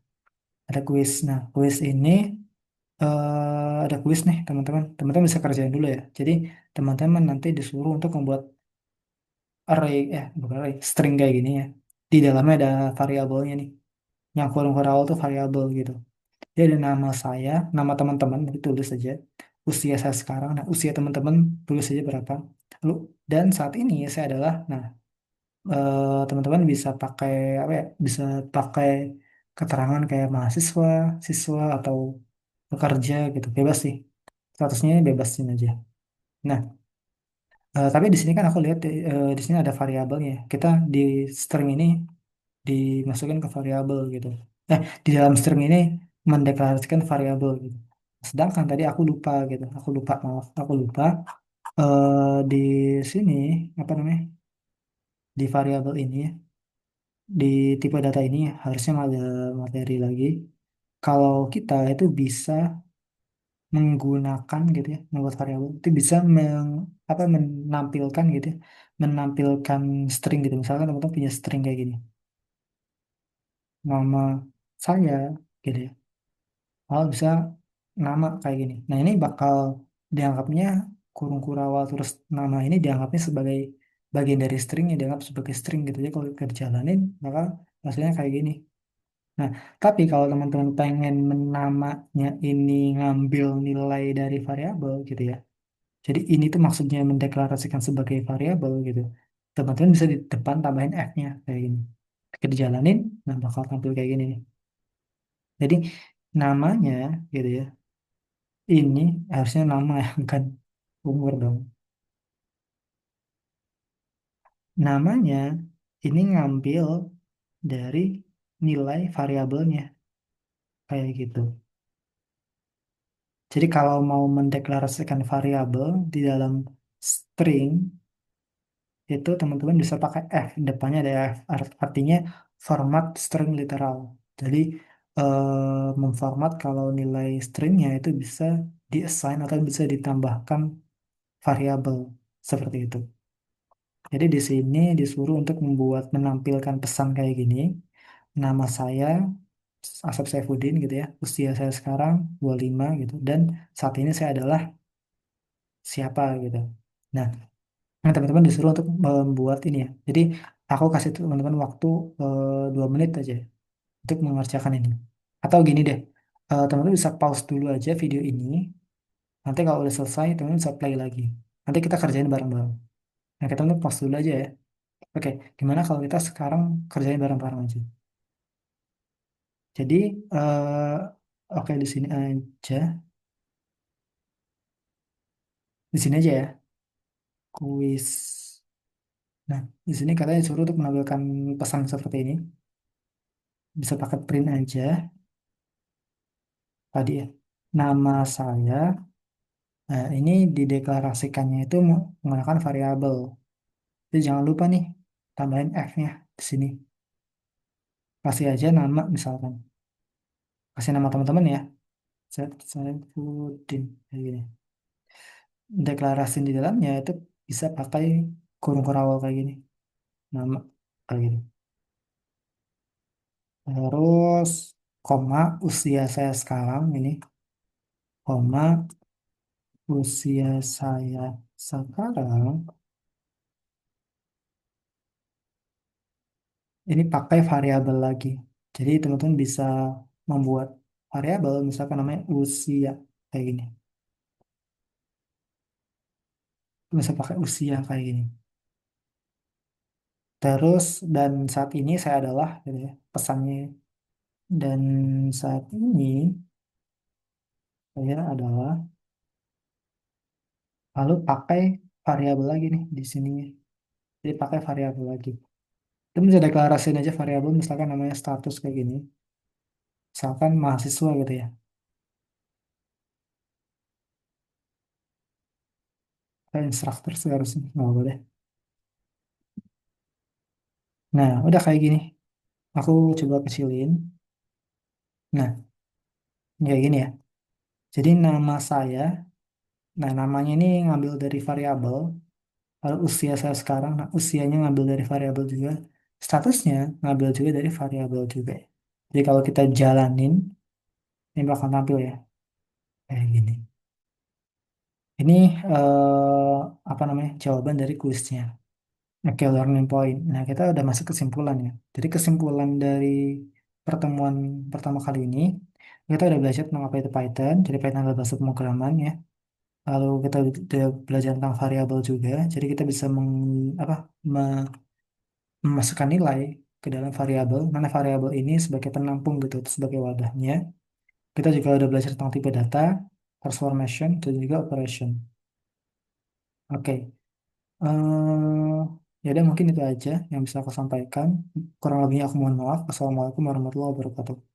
Ada kuis. Nah, kuis ini ada kuis nih teman-teman. Teman-teman bisa kerjain dulu ya. Jadi teman-teman nanti disuruh untuk membuat array, bukan array, string kayak gini ya. Di dalamnya ada variabelnya nih. Yang kurung awal tuh variabel gitu. Jadi ada nama saya, nama teman-teman, nanti tulis aja. Usia saya sekarang, nah usia teman-teman tulis aja berapa. Lalu, dan saat ini saya adalah, nah teman-teman bisa pakai apa ya? Bisa pakai keterangan kayak mahasiswa, siswa atau pekerja gitu. Bebas sih. Statusnya ini bebasin aja. Nah, tapi di sini kan aku lihat di sini ada variabelnya. Kita di string ini dimasukin ke variabel gitu. Di dalam string ini mendeklarasikan variabel gitu. Sedangkan tadi aku lupa gitu. Aku lupa, maaf, aku lupa di sini apa namanya? Di variabel ini ya, di tipe data ini harusnya ada materi lagi. Kalau kita itu bisa menggunakan gitu ya, membuat variabel itu bisa apa menampilkan gitu ya, menampilkan string gitu. Misalkan teman-teman punya string kayak gini, nama saya gitu ya. Kalau bisa nama kayak gini. Nah, ini bakal dianggapnya kurung kurawal terus nama ini dianggapnya sebagai bagian dari string yang dianggap sebagai string gitu ya. Kalau kita jalanin maka hasilnya kayak gini. Nah, tapi kalau teman-teman pengen menamanya ini ngambil nilai dari variabel gitu ya. Jadi ini tuh maksudnya mendeklarasikan sebagai variabel gitu. Teman-teman bisa di depan tambahin f-nya kayak gini. Ketika dijalanin, nah bakal tampil kayak gini nih. Jadi namanya gitu ya. Ini harusnya nama ya, bukan umur dong. Namanya ini ngambil dari nilai variabelnya kayak gitu. Jadi kalau mau mendeklarasikan variabel di dalam string itu teman-teman bisa pakai F, depannya ada F. Artinya format string literal. Jadi memformat kalau nilai stringnya itu bisa diassign atau bisa ditambahkan variabel seperti itu. Jadi di sini disuruh untuk menampilkan pesan kayak gini. Nama saya Asep Saifuddin gitu ya. Usia saya sekarang 25 gitu. Dan saat ini saya adalah siapa gitu. Nah, teman-teman disuruh untuk membuat ini ya. Jadi aku kasih teman-teman waktu 2 menit aja untuk mengerjakan ini. Atau gini deh, teman-teman bisa pause dulu aja video ini. Nanti kalau udah selesai, teman-teman bisa play lagi. Nanti kita kerjain bareng-bareng. Nah, kita teman pause dulu aja ya. Oke, gimana kalau kita sekarang kerjain bareng-bareng aja? Jadi, oke di sini aja, di sini aja ya, kuis. Nah, di sini katanya suruh untuk menampilkan pesan seperti ini. Bisa pakai print aja tadi ya. Nama saya, ini dideklarasikannya itu menggunakan variabel. Jadi jangan lupa nih, tambahin F-nya di sini. Kasih aja nama misalkan. Kasih nama teman-teman ya. Saifuddin. Kayak gini. Deklarasi di dalamnya itu bisa pakai kurung kurawal kayak gini. Nama kayak gini. Terus koma usia saya sekarang ini, koma usia saya sekarang ini pakai variabel lagi. Jadi teman-teman bisa membuat variabel misalkan namanya usia kayak gini. Bisa pakai usia kayak gini. Terus dan saat ini saya adalah gitu ya, pesannya. Dan saat ini saya adalah lalu pakai variabel lagi nih di sininya. Jadi pakai variabel lagi. Itu bisa deklarasiin aja variabel misalkan namanya status kayak gini. Misalkan mahasiswa gitu ya. Kayak instruktur sih harusnya. Nggak boleh. Nah, udah kayak gini. Aku coba kecilin. Nah, kayak gini ya. Jadi nama saya, nah namanya ini ngambil dari variabel. Lalu usia saya sekarang, nah usianya ngambil dari variabel juga. Statusnya ngambil juga dari variabel juga. Jadi kalau kita jalanin, ini bakal tampil ya. Kayak gini. Ini apa namanya? Jawaban dari kuisnya. Oke, learning point. Nah, kita udah masuk kesimpulan ya. Jadi kesimpulan dari pertemuan pertama kali ini, kita udah belajar tentang apa itu Python. Jadi Python adalah bahasa pemrograman ya. Lalu kita udah belajar tentang variabel juga. Jadi kita bisa apa, memasukkan nilai ke dalam variabel. Mana variabel ini sebagai penampung gitu, sebagai wadahnya. Kita juga udah belajar tentang tipe data, transformation, dan juga operation. Oke. Ya udah mungkin itu aja yang bisa aku sampaikan. Kurang lebihnya aku mohon maaf. Assalamualaikum warahmatullahi wabarakatuh.